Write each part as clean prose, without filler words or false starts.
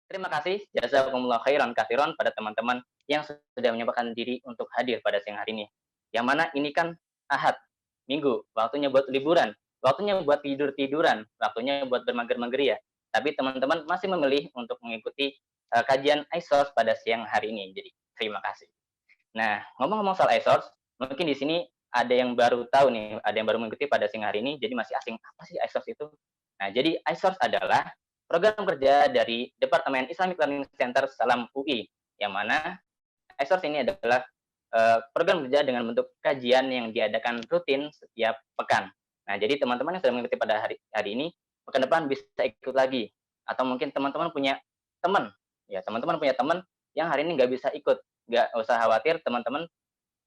Terima kasih jazakumullah khairan katsiran pada teman-teman yang sudah menyempatkan diri untuk hadir pada siang hari ini. Yang mana ini kan Ahad, Minggu, waktunya buat liburan, waktunya buat tidur-tiduran, waktunya buat bermager-mager ya. Tapi teman-teman masih memilih untuk mengikuti kajian iSource pada siang hari ini. Jadi terima kasih. Nah, ngomong-ngomong soal iSource, mungkin di sini ada yang baru tahu nih, ada yang baru mengikuti pada siang hari ini, jadi masih asing, apa sih iSource itu? Nah, jadi iSource adalah program kerja dari Departemen Islamic Learning Center Salam UI, yang mana iSource ini adalah program kerja dengan bentuk kajian yang diadakan rutin setiap pekan. Nah, jadi teman-teman yang sudah mengikuti pada hari ini, pekan depan bisa ikut lagi. Atau mungkin teman-teman punya teman, ya teman-teman punya teman yang hari ini nggak bisa ikut, nggak usah khawatir, teman-teman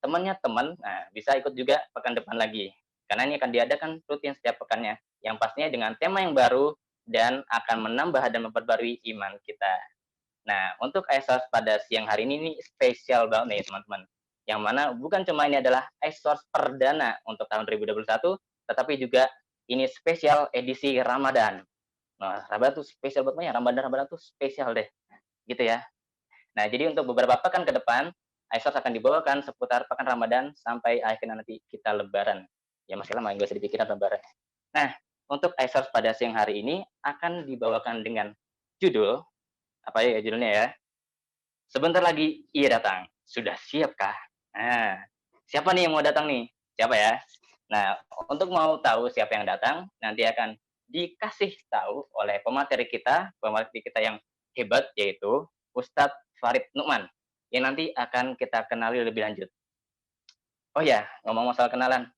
temannya teman, nah bisa ikut juga pekan depan lagi. Karena ini akan diadakan rutin setiap pekannya, yang pastinya dengan tema yang baru dan akan menambah dan memperbarui iman kita. Nah, untuk iSource pada siang hari ini spesial banget nih teman-teman. Yang mana bukan cuma ini adalah iSource perdana untuk tahun 2021, tetapi juga ini spesial edisi Ramadan. Nah, Ramadan tuh spesial banget ya, Ramadan tuh spesial deh, gitu ya. Nah, jadi untuk beberapa pekan ke depan, iSource akan dibawakan seputar pekan Ramadan sampai akhirnya nanti kita Lebaran. Ya masih lama, nggak usah dipikirin Lebaran. Nah, untuk iSource pada siang hari ini akan dibawakan dengan judul, apa ya judulnya ya? Sebentar lagi ia datang. Sudah siapkah? Nah, siapa nih yang mau datang nih? Siapa ya? Nah, untuk mau tahu siapa yang datang, nanti akan dikasih tahu oleh pemateri kita yang hebat, yaitu Ustadz Farid Nu'man, yang nanti akan kita kenali lebih lanjut. Oh ya, ngomong masalah kenalan,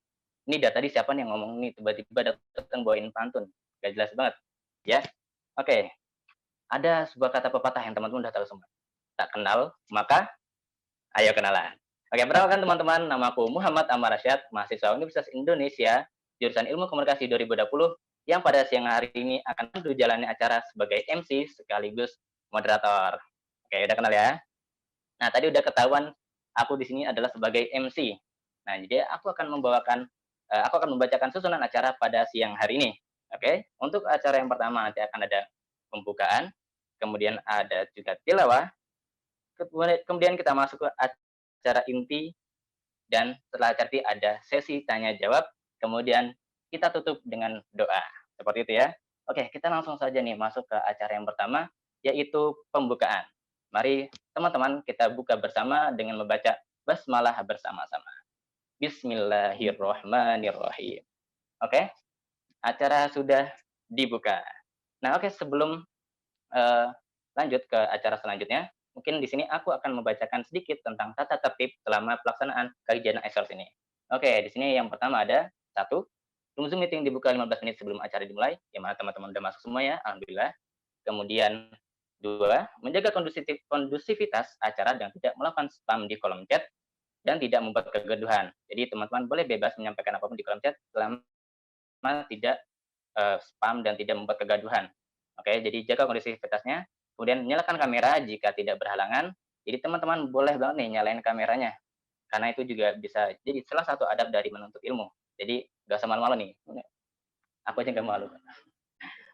ini tadi siapa nih yang ngomong nih, tiba-tiba datang bawain pantun. Gak jelas banget. Ya, oke. Ada sebuah kata pepatah yang teman-teman udah tahu semua. Tak kenal, maka ayo kenalan. Oke, perkenalkan teman-teman, namaku Muhammad Amar Rasyad, mahasiswa Universitas Indonesia, jurusan Ilmu Komunikasi 2020, yang pada siang hari ini akan menjalani acara sebagai MC sekaligus moderator. Oke, udah kenal ya? Nah, tadi udah ketahuan aku di sini adalah sebagai MC. Nah, jadi aku akan membacakan susunan acara pada siang hari ini. Oke, untuk acara yang pertama nanti akan ada pembukaan, kemudian ada juga tilawah, kemudian kita masuk ke acara inti, dan setelah acara inti ada sesi tanya jawab, kemudian kita tutup dengan doa. Seperti itu ya. Oke, kita langsung saja nih masuk ke acara yang pertama, yaitu pembukaan. Mari teman-teman kita buka bersama dengan membaca basmalah bersama-sama. Bismillahirrahmanirrahim. Oke, acara sudah dibuka. Nah, oke, sebelum uh, lanjut ke acara selanjutnya, mungkin di sini aku akan membacakan sedikit tentang tata tertib selama pelaksanaan kajian iSource ini. Oke, di sini yang pertama ada satu, Zoom meeting dibuka 15 menit sebelum acara dimulai, yang mana teman-teman udah masuk semua ya, alhamdulillah. Kemudian dua, menjaga kondusivitas acara dan tidak melakukan spam di kolom chat dan tidak membuat kegaduhan. Jadi teman-teman boleh bebas menyampaikan apapun di kolom chat selama tidak spam dan tidak membuat kegaduhan. Oke, jadi jaga kondisivitasnya. Kemudian nyalakan kamera jika tidak berhalangan. Jadi teman-teman boleh banget nih nyalain kameranya. Karena itu juga bisa jadi salah satu adab dari menuntut ilmu. Jadi gak usah malu-malu nih. Aku aja gak malu.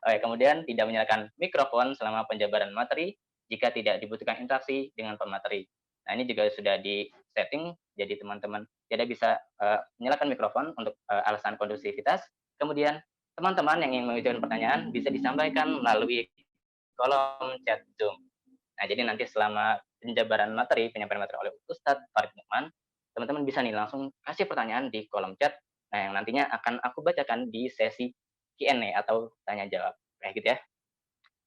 Oke, kemudian tidak menyalakan mikrofon selama penjabaran materi jika tidak dibutuhkan interaksi dengan pemateri. Nah, ini juga sudah di setting, jadi teman-teman tidak bisa menyalakan mikrofon untuk alasan kondusivitas. Kemudian teman-teman yang ingin mengajukan pertanyaan bisa disampaikan melalui kolom chat Zoom. Nah, jadi nanti selama penjabaran materi, penyampaian materi oleh Ustadz Farid Nu'man, teman-teman bisa nih langsung kasih pertanyaan di kolom chat. Nah, yang nantinya akan aku bacakan di sesi Q&A atau tanya jawab. Kayak gitu ya.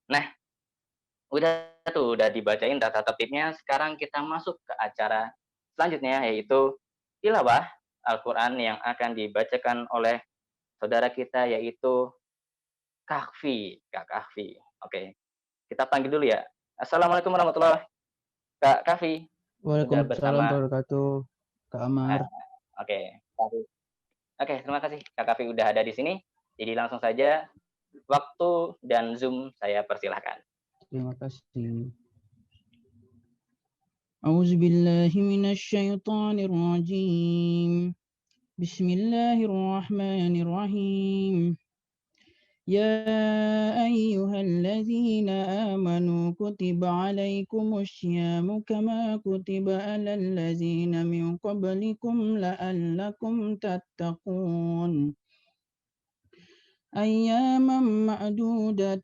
Nah, udah dibacain data tertibnya. Sekarang kita masuk ke acara selanjutnya, yaitu tilawah Al-Quran yang akan dibacakan oleh saudara kita, yaitu Kak Kahfi. Oke, kita panggil dulu ya. Assalamualaikum warahmatullahi wabarakatuh. Kak Kahfi, udah Waalaikumsalam bersama. wabarakatuh, Kak Amar. Oke, oke, terima kasih Kak Kahfi udah ada di sini. Jadi langsung saja, waktu dan Zoom saya persilahkan. Terima kasih. A'udzu billahi minasy syaithanir rajim. Bismillahirrahmanirrahim. Ya ayyuhalladzina amanu كتب عليكم الصيام كما كتب على الذين من قبلكم لعلكم تتقون أياما معدودة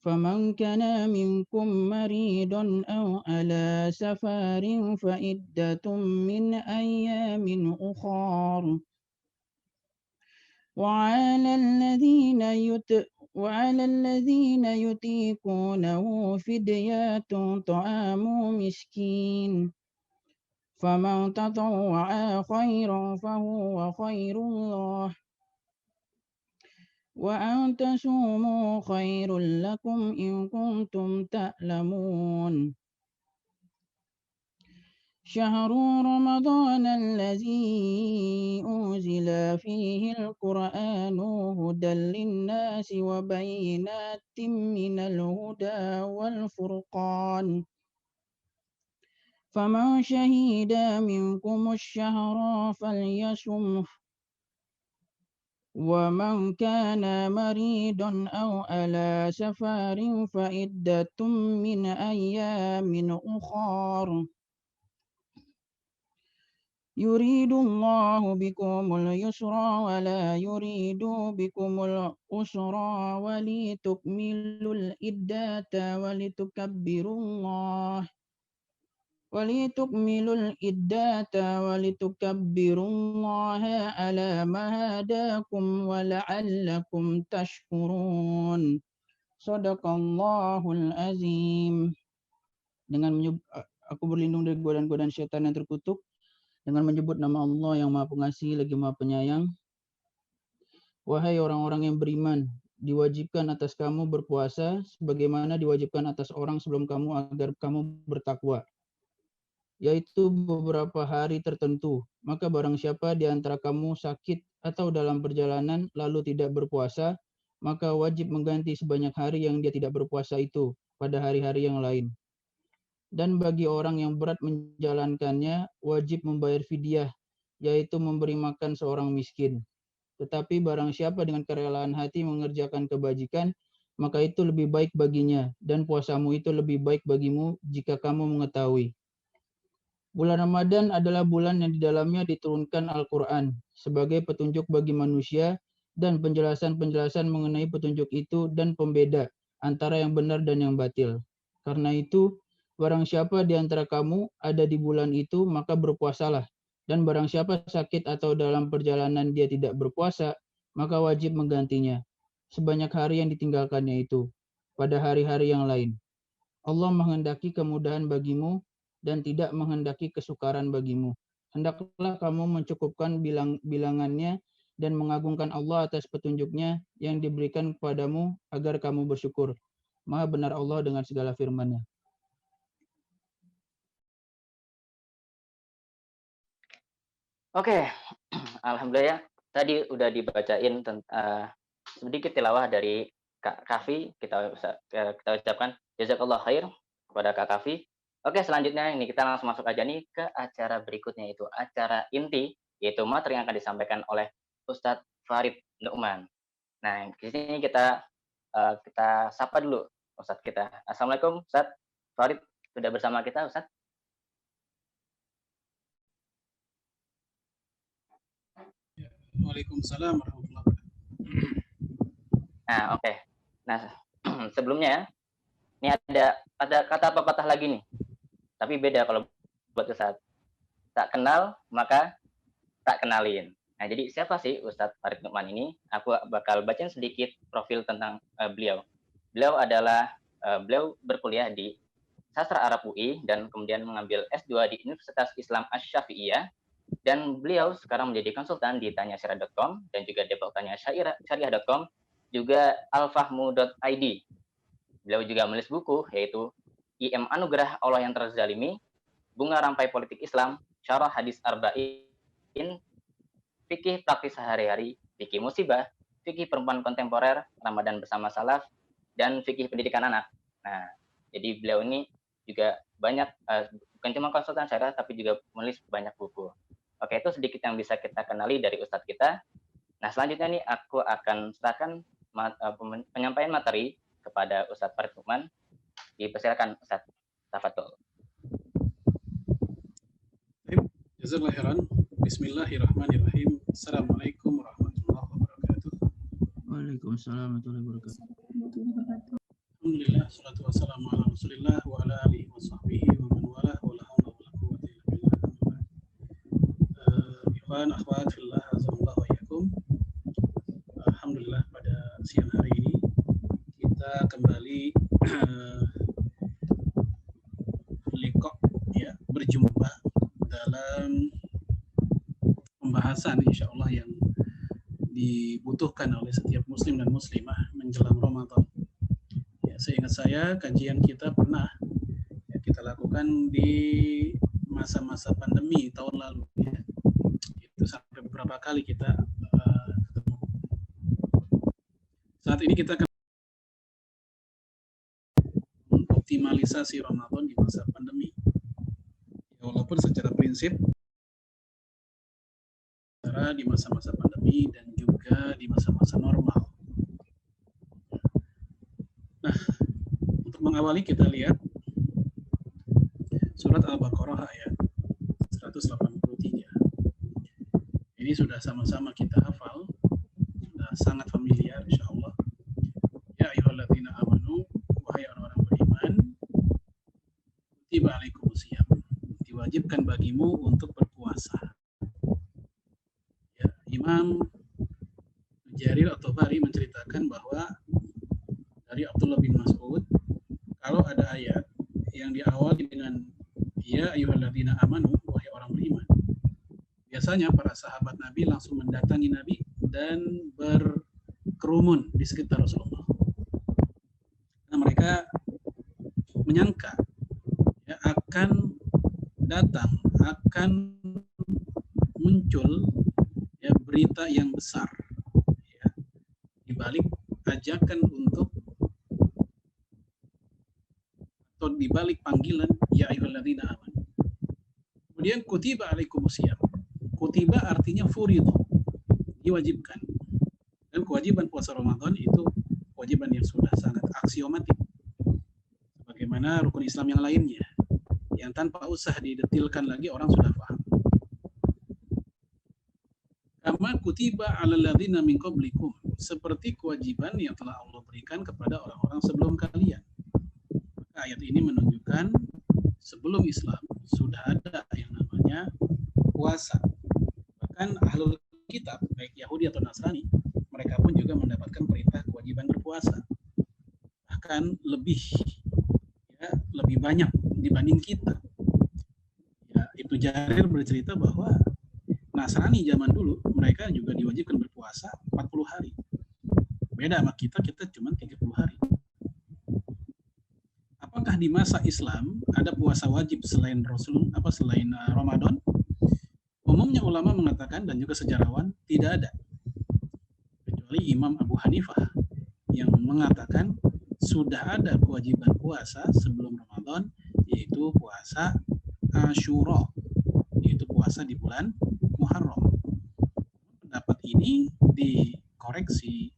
فمن كان منكم مريض أو على سفر فعدة من أيام أخر وعلى الذين يطيقونه فدية طعام مسكين فمن تطوع خيرا فهو خير الله وأن تصوموا خير لكم إن كنتم تعلمون شهر رمضان الذي أنزل فيه القرآن هدى للناس وبينات من الهدى والفرقان فمن شهد منكم الشهر فليصمه ومن كان مريضا أو على سفر فعدة من أيام أخر يريد الله بكم اليسر ولا يريد بكم العسر ولتكملوا العدة ولتكبروا الله على ما هداكم ولعلكم تشكرون. Shadaqallahul azim. Aku berlindung dari godaan-godaan syaitan yang terkutuk dengan menyebut nama Allah yang Maha Pengasih lagi Maha Penyayang. Wahai orang-orang yang beriman, diwajibkan atas kamu berpuasa sebagaimana diwajibkan atas orang sebelum kamu agar kamu bertakwa, yaitu beberapa hari tertentu. Maka barang siapa di antara kamu sakit atau dalam perjalanan lalu tidak berpuasa, maka wajib mengganti sebanyak hari yang dia tidak berpuasa itu pada hari-hari yang lain. Dan bagi orang yang berat menjalankannya, wajib membayar fidyah, yaitu memberi makan seorang miskin. Tetapi barang siapa dengan kerelaan hati mengerjakan kebajikan, maka itu lebih baik baginya, dan puasamu itu lebih baik bagimu jika kamu mengetahui. Bulan Ramadan adalah bulan yang di dalamnya diturunkan Al-Quran sebagai petunjuk bagi manusia dan penjelasan-penjelasan mengenai petunjuk itu dan pembeda antara yang benar dan yang batil. Karena itu, barang siapa di antara kamu ada di bulan itu, maka berpuasalah. Dan barang siapa sakit atau dalam perjalanan dia tidak berpuasa, maka wajib menggantinya sebanyak hari yang ditinggalkannya itu pada hari-hari yang lain. Allah menghendaki kemudahan bagimu dan tidak menghendaki kesukaran bagimu. Hendaklah kamu mencukupkan bilangannya dan mengagungkan Allah atas petunjuknya yang diberikan kepadamu agar kamu bersyukur. Maha benar Allah dengan segala firman-Nya. Oke, alhamdulillah tadi udah dibacain sedikit tilawah dari Kak Kafi. Kita ucapkan jazakallah khair kepada Kak Kafi. Oke, selanjutnya ini kita langsung masuk aja nih ke acara berikutnya, itu acara inti, yaitu materi yang akan disampaikan oleh Ustadz Farid Nu'man. Nah, di sini kita sapa dulu Ustadz kita. Assalamualaikum Ustadz Farid, sudah bersama kita Ustadz? Waalaikumsalam warahmatullahi wabarakatuh. Nah, oke. Nah, sebelumnya ini ada kata pepatah lagi nih. Tapi beda kalau buat Ustadz. Tak kenal, maka tak kenalin. Nah, jadi siapa sih Ustadz Farid Nu'man ini? Aku bakal bacain sedikit profil tentang beliau. Beliau berkuliah di Sastra Arab UI dan kemudian mengambil S2 di Universitas Islam Asy-Syafi'iyah. Dan beliau sekarang menjadi konsultan di tanyasyariah.com dan juga Depok Tanyasyariah.com, juga alfahmu.id. Beliau juga menulis buku yaitu IM Anugerah Allah yang Terzalimi, Bunga Rampai Politik Islam, Syarah Hadis Arba'in, Fikih Praktis Sehari-hari, Fikih Musibah, Fikih Perempuan Kontemporer, Ramadan Bersama Salaf, dan Fikih Pendidikan Anak. Nah, jadi beliau ini juga banyak, bukan cuma konsultan syariah, tapi juga menulis banyak buku. Oke, itu sedikit yang bisa kita kenali dari Ustadz kita. Nah, selanjutnya nih aku akan serahkan penyampaian materi kepada Ustadz Farid Lukman. Dipersilakan Ustadz. Tafadhol. Jazakallahu khairan. Bismillahirrahmanirrahim. Assalamualaikum warahmatullahi wabarakatuh. Waalaikumsalam warahmatullahi wabarakatuh. Alhamdulillah, salatu wassalamu ala Rasulillah wa ala alihi wa sahbihi wa man walah wa la haula wa la quwwata illa billah. Ikhwan akhwat fillah, azallahu wa iyyakum. Alhamdulillah, pada siang hari ini kita kembali berjumpa dalam pembahasan insyaallah yang dibutuhkan oleh setiap muslim dan muslimah menjelang Ramadan. Ya, seingat saya kajian kita pernah kita lakukan di masa-masa pandemi tahun lalu. Ya. Itu sampai beberapa kali kita ketemu. Saat ini kita akan optimalisasi Ramadan di masa pandemi. Walaupun secara prinsip di masa-masa pandemi dan juga di masa-masa normal. Nah, untuk mengawali kita lihat surat Al-Baqarah ayat 183. Ini sudah sama-sama kita hafal, sudah sangat familiar insyaallah. Ya ayyuhalladzina amanu, wahai orang-orang beriman, kutiba alaikumusiyam, diwajibkan bagimu untuk berpuasa. Ya, Imam Jarir at-Tabari menceritakan bahwa dari Abdullah bin Mas'ud, kalau ada ayat yang diawali dengan ya ayyuhalladzina amanu, wahai orang beriman, biasanya para sahabat Nabi langsung mendatangi Nabi dan berkerumun di sekitar Rasulullah. Nah, mereka menyangka ya, akan datang, akan muncul ya berita yang besar ya, di balik ajakan untuk atau di balik panggilan ya ayyuhalladzina amanu. Kemudian kutiba alaikumusiyam. Kutiba artinya furidu, diwajibkan. Dan kewajiban puasa Ramadan itu kewajiban yang sudah sangat aksiomatik. Bagaimana rukun Islam yang lainnya, yang tanpa usah didetilkan lagi orang sudah paham. Kama kutiba 'alal ladzina min qablikum, seperti kewajiban yang telah Allah berikan kepada orang-orang sebelum kalian. Maka ayat ini menunjukkan sebelum Islam sudah ada yang namanya puasa. Bahkan ahlul kitab, baik Yahudi atau Nasrani, mereka pun juga mendapatkan perintah kewajiban berpuasa. Bahkan lebih banyak dibanding kita. Ya, Ibnu Jarir bercerita bahwa Nasrani zaman dulu mereka juga diwajibkan berpuasa 40 hari. Beda sama kita cuma 30 hari. Apakah di masa Islam ada puasa wajib selain Ramadan? Umumnya ulama mengatakan dan juga sejarawan tidak ada. Kecuali Imam Abu Hanifah yang mengatakan sudah ada kewajiban puasa sebelum Ramadan, yaitu puasa Asyura, yaitu puasa di bulan Muharram. Pendapat ini dikoreksi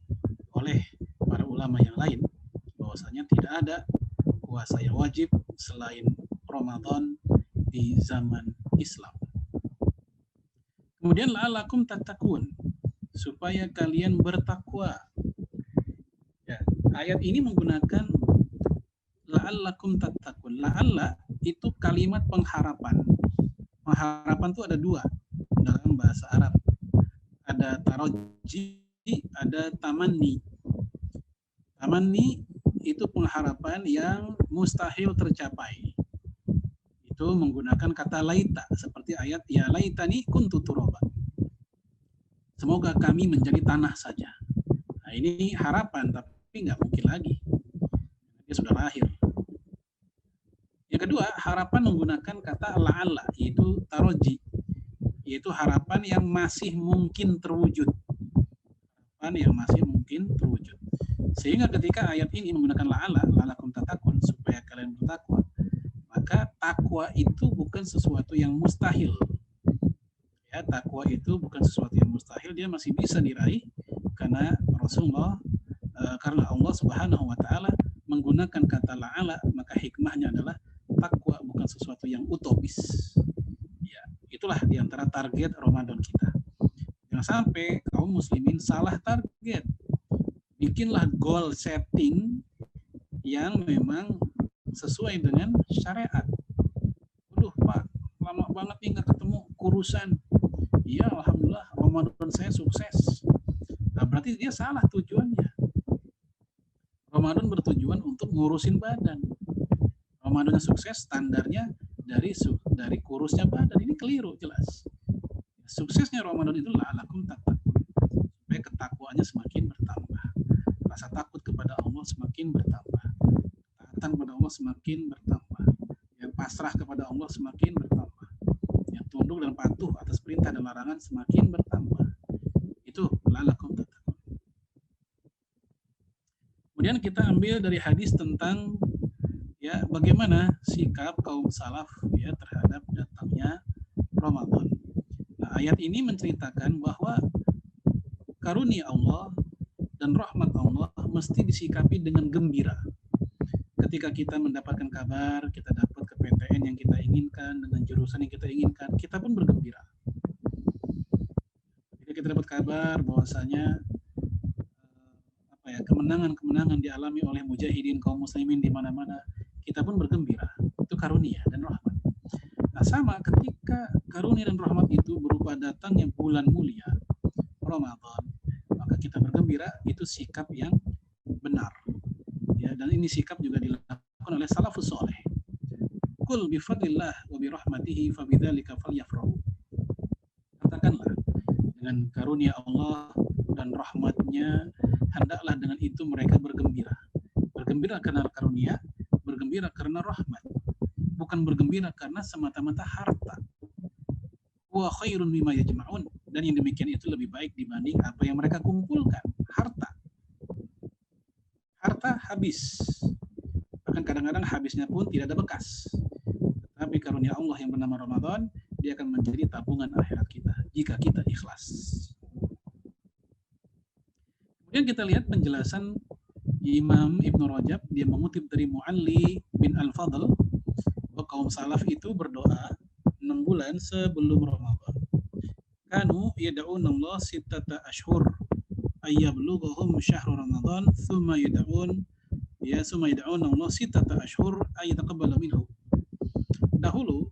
oleh para ulama yang lain, bahwasanya tidak ada puasa yang wajib selain Ramadan di zaman Islam. Kemudian la'allakum tattaqun, supaya kalian bertakwa. Ya, ayat ini menggunakan la'allakum tattaqun. La'alla itu kalimat pengharapan. Pengharapan itu ada dua dalam bahasa Arab. Ada taroji, ada tamanni. Tamanni itu pengharapan yang mustahil tercapai. Itu menggunakan kata laita, seperti ayat ya laitani kuntu turaba. Semoga kami menjadi tanah saja. Nah, ini harapan, tapi nggak mungkin lagi. Dia sudah lahir. Yang kedua, harapan menggunakan kata la'alla, yaitu taroji, yaitu harapan yang masih mungkin terwujud. Harapan yang masih mungkin terwujud. Sehingga ketika ayat ini menggunakan la'alla, la'allakum tattaqun, supaya kalian bertakwa, maka takwa itu bukan sesuatu yang mustahil. Ya, takwa itu bukan sesuatu yang mustahil, dia masih bisa diraih karena Rasulullah karena Allah Subhanahu wa taala menggunakan kata la'ala, maka hikmahnya adalah takwa, bukan sesuatu yang utopis. Ya, itulah diantara target Ramadan kita. Jangan sampai kaum muslimin salah target. Bikinlah goal setting yang memang sesuai dengan syariat. Aduh Pak, lama banget nih nggak ketemu, kurusan. Iya, alhamdulillah Ramadan saya sukses. Nah, berarti dia salah tujuannya. Ramadan bertujuan untuk ngurusin badan. Ramadan sukses standarnya dari kurusnya badan. Ini keliru jelas. Suksesnya Ramadan itu la'alakum tattaqun, supaya ketakwaannya semakin bertambah. Rasa takut kepada Allah semakin bertambah. Taatan kepada Allah semakin bertambah. Yang pasrah kepada Allah semakin bertambah. Yang tunduk dan patuh atas perintah dan larangan semakin bertambah. Itu la'alakum tattaqun. Kemudian kita ambil dari hadis tentang ya bagaimana sikap kaum salaf ya terhadap datangnya Ramadan. Nah, ayat ini menceritakan bahwa karunia Allah dan rahmat Allah mesti disikapi dengan gembira. Ketika kita mendapatkan kabar, kita dapat ke PTN yang kita inginkan dengan jurusan yang kita inginkan, kita pun bergembira. Ketika kita dapat kabar bahwasanya kemenangan-kemenangan dialami oleh mujahidin kaum muslimin di mana-mana, kita pun bergembira. Itu karunia dan rahmat. Nah, sama ketika karunia dan rahmat itu berupa datangnya bulan mulia Ramadan, maka kita bergembira. Itu sikap yang benar. Ya, dan ini sikap juga dilakukan oleh salafus saleh. Qul bi fadlillah wa bi rahmatihi fa bidzalika falyafrahu. Katakanlah, dengan karunia Allah dan rahmatnya, hendaklah dengan itu mereka bergembira. Bergembira karena karunia, bergembira karena rahmat. Bukan bergembira karena semata-mata harta. Wa khairun mimma yajma'un. Dan yang demikian itu lebih baik dibanding apa yang mereka kumpulkan. Harta. Harta habis. Bahkan kadang-kadang habisnya pun tidak ada bekas. Tapi karunia Allah yang bernama Ramadan, dia akan menjadi tabungan akhirat kita jika kita ikhlas. Kemudian kita lihat penjelasan Imam Ibnu Rajab, dia mengutip dari Mu'alli bin Al-Fadl bahwa kaum salaf itu berdoa 6 bulan sebelum Ramadan. Kanu yad'una Allah sittata ashhur ayyablughum syahrul Ramadan thumma yad'una Allah sittata ashhur ayyataqabbala minhu. Dahulu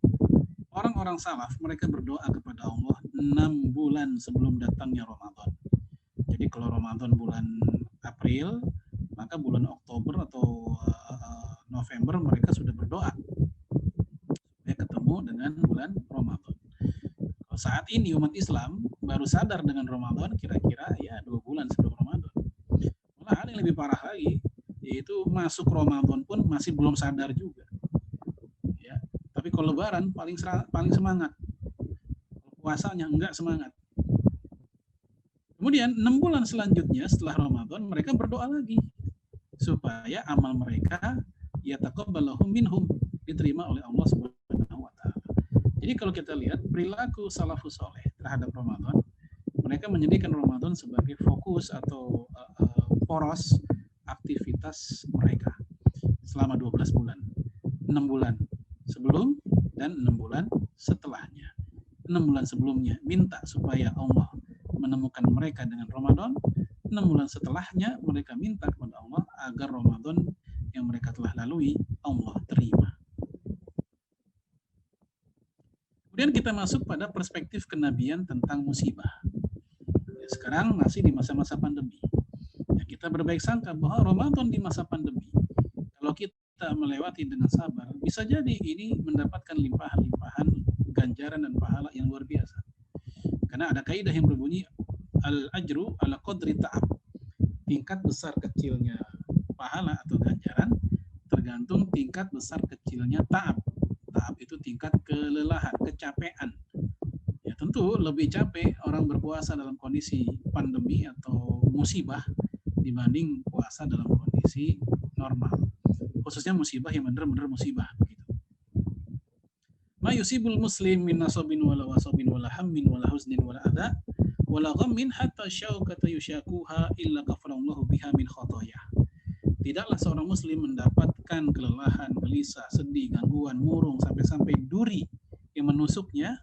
orang-orang salaf mereka berdoa kepada Allah 6 bulan sebelum datangnya Ramadan. Jadi kalau Ramadan bulan April, maka bulan Oktober atau November mereka sudah berdoa supaya ketemu dengan bulan Ramadan. Kalau saat ini umat Islam baru sadar dengan Ramadan kira-kira ya 2 bulan sebelum Ramadan. Malah ada yang lebih parah lagi, yaitu masuk Ramadan pun masih belum sadar juga. Ya, tapi kalau Lebaran paling semangat, puasanya enggak semangat. Kemudian 6 bulan selanjutnya setelah Ramadan mereka berdoa lagi supaya amal mereka yataqabbalahum minhum, diterima oleh Allah Subhanahu wa taala. Jadi kalau kita lihat perilaku salafus saleh terhadap Ramadan, mereka menjadikan Ramadan sebagai fokus atau poros aktivitas mereka selama 12 bulan. 6 bulan sebelum dan 6 bulan setelahnya. 6 bulan sebelumnya minta supaya Allah menemukan mereka dengan Ramadan. 6 bulan setelahnya mereka minta kepada Allah agar Ramadan yang mereka telah lalui Allah terima. Kemudian kita masuk pada perspektif kenabian tentang musibah. Ya, sekarang masih di masa-masa pandemi. Ya, kita berbaik sangka bahwa Ramadan di masa pandemi, kalau kita melewati dengan sabar, bisa jadi ini mendapatkan limpahan-limpahan ganjaran dan pahala yang luar biasa. Karena ada kaidah yang berbunyi al-ajru ala qadri ta'ab. Tingkat besar kecilnya pahala atau ganjaran tergantung tingkat besar kecilnya ta'ab. Ta'ab itu tingkat kelelahan, kecapean. Ya tentu lebih capek orang berpuasa dalam kondisi pandemi atau musibah dibanding puasa dalam kondisi normal. Khususnya musibah yang benar-benar musibah begitu. Ma yusibul muslim min nasabin wala wasabin wala hammin wala huznin wala adha wala ghammin hatta syaukata yusyakuha illa kafarallahu biha min khotoyah. tidaklah seorang muslim mendapatkan kelelahan, gelisah, sedih, gangguan, murung, sampai-sampai duri yang menusuknya,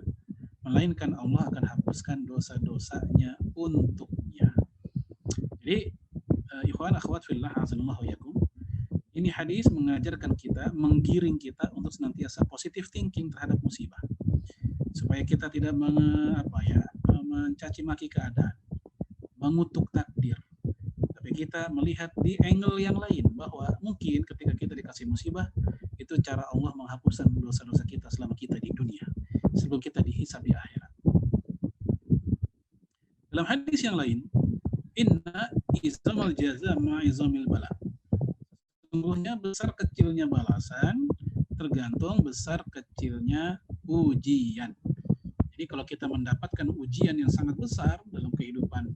melainkan Allah akan hapuskan dosa-dosanya untuknya. Jadi, ikhwan akhwat fillah azanallahu yakum, ini hadis mengajarkan kita, menggiring kita untuk senantiasa positive thinking terhadap musibah, supaya kita tidak mencaci maki keadaan, mengutuk takdir, tapi kita melihat di angle yang lain bahwa mungkin ketika kita dikasih musibah itu cara Allah menghapuskan dosa-dosa kita selama kita di dunia sebelum kita dihisab di akhirat. Dalam hadis yang lain, inna izamal jaza ma'izamil bala. Sesungguhnya besar kecilnya balasan tergantung besar kecilnya ujian. Jadi kalau kita mendapatkan ujian yang sangat besar dalam kehidupan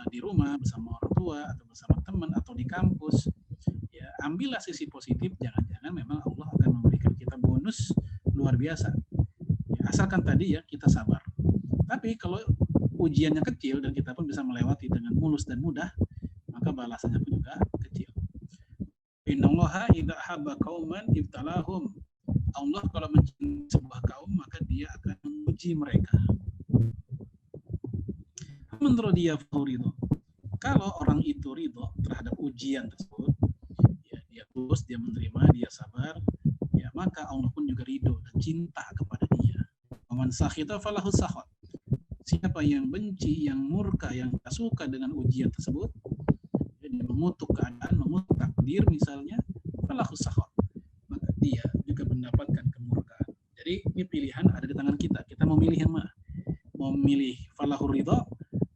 di rumah bersama orang tua atau bersama teman atau di kampus, ya ambillah sisi positif. Jangan-jangan memang Allah akan memberikan kita bonus luar biasa. Ya, asalkan tadi ya kita sabar. Tapi kalau ujiannya kecil dan kita pun bisa melewati dengan mulus dan mudah, maka balasannya pun juga kecil. Innallaha idza habba qauman ibtalahum. Allah kalau mencintai sebuah kaum maka dia akan menguji mereka. Menurut dia ridho. Kalau orang itu ridho terhadap ujian tersebut, ya dia tulus, dia menerima, dia sabar, ya maka Allah pun juga ridho dan cinta kepada dia. Man sakhita falahu sakhat. Siapa yang benci, yang murka, yang tak suka dengan ujian tersebut, jadi mengutuk keadaan, mengutuk takdir misalnya, falahu sakhat, maka dia juga mendapatkan kemurkaan. Jadi ini pilihan ada di tangan kita. Kita mau milih yang mana? Mau milih falahu ridho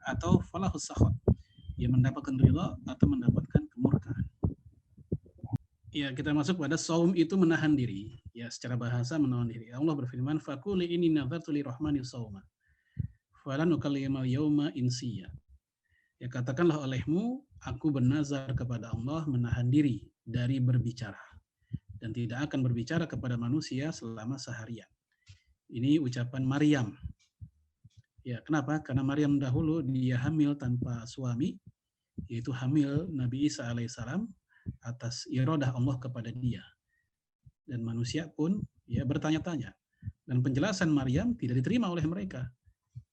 atau falahu sakhat? Ya mendapatkan ridho atau mendapatkan kemurkaan. Ya, kita masuk pada saum itu menahan diri. Ya, secara bahasa menahan diri. Allah berfirman, "Faqul inni nazartu lirrahmani shauma. Falan ukallimal yauma insiya." Ya, katakanlah olehmu, aku bernazar kepada Allah menahan diri dari berbicara dan tidak akan berbicara kepada manusia selama seharian. Ini ucapan Maryam. Ya, kenapa? Karena Maryam dahulu dia hamil tanpa suami, yaitu hamil Nabi Isa alaihissalam atas iradah Allah kepada dia. Dan manusia pun ya bertanya-tanya. Dan penjelasan Maryam tidak diterima oleh mereka.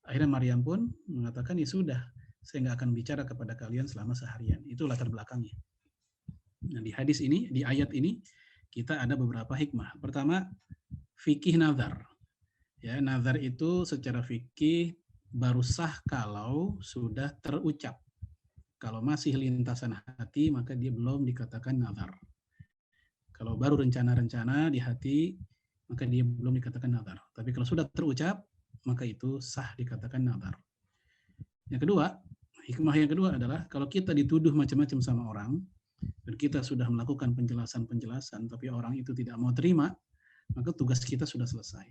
Akhirnya Maryam pun mengatakan, ya sudah, saya nggak akan bicara kepada kalian selama seharian. Itu latar belakangnya. Nah, di hadis ini, di ayat ini, kita ada beberapa hikmah. Pertama, fikih nazar. Ya, nazar itu secara fikih baru sah kalau sudah terucap. Kalau masih lintasan hati, maka dia belum dikatakan nazar. Kalau baru rencana-rencana di hati, maka dia belum dikatakan nazar. Tapi kalau sudah terucap, maka itu sah dikatakan nazar. Yang kedua, hikmah yang kedua adalah kalau kita dituduh macam-macam sama orang, dan kita sudah melakukan penjelasan-penjelasan, tapi orang itu tidak mau terima, maka tugas kita sudah selesai.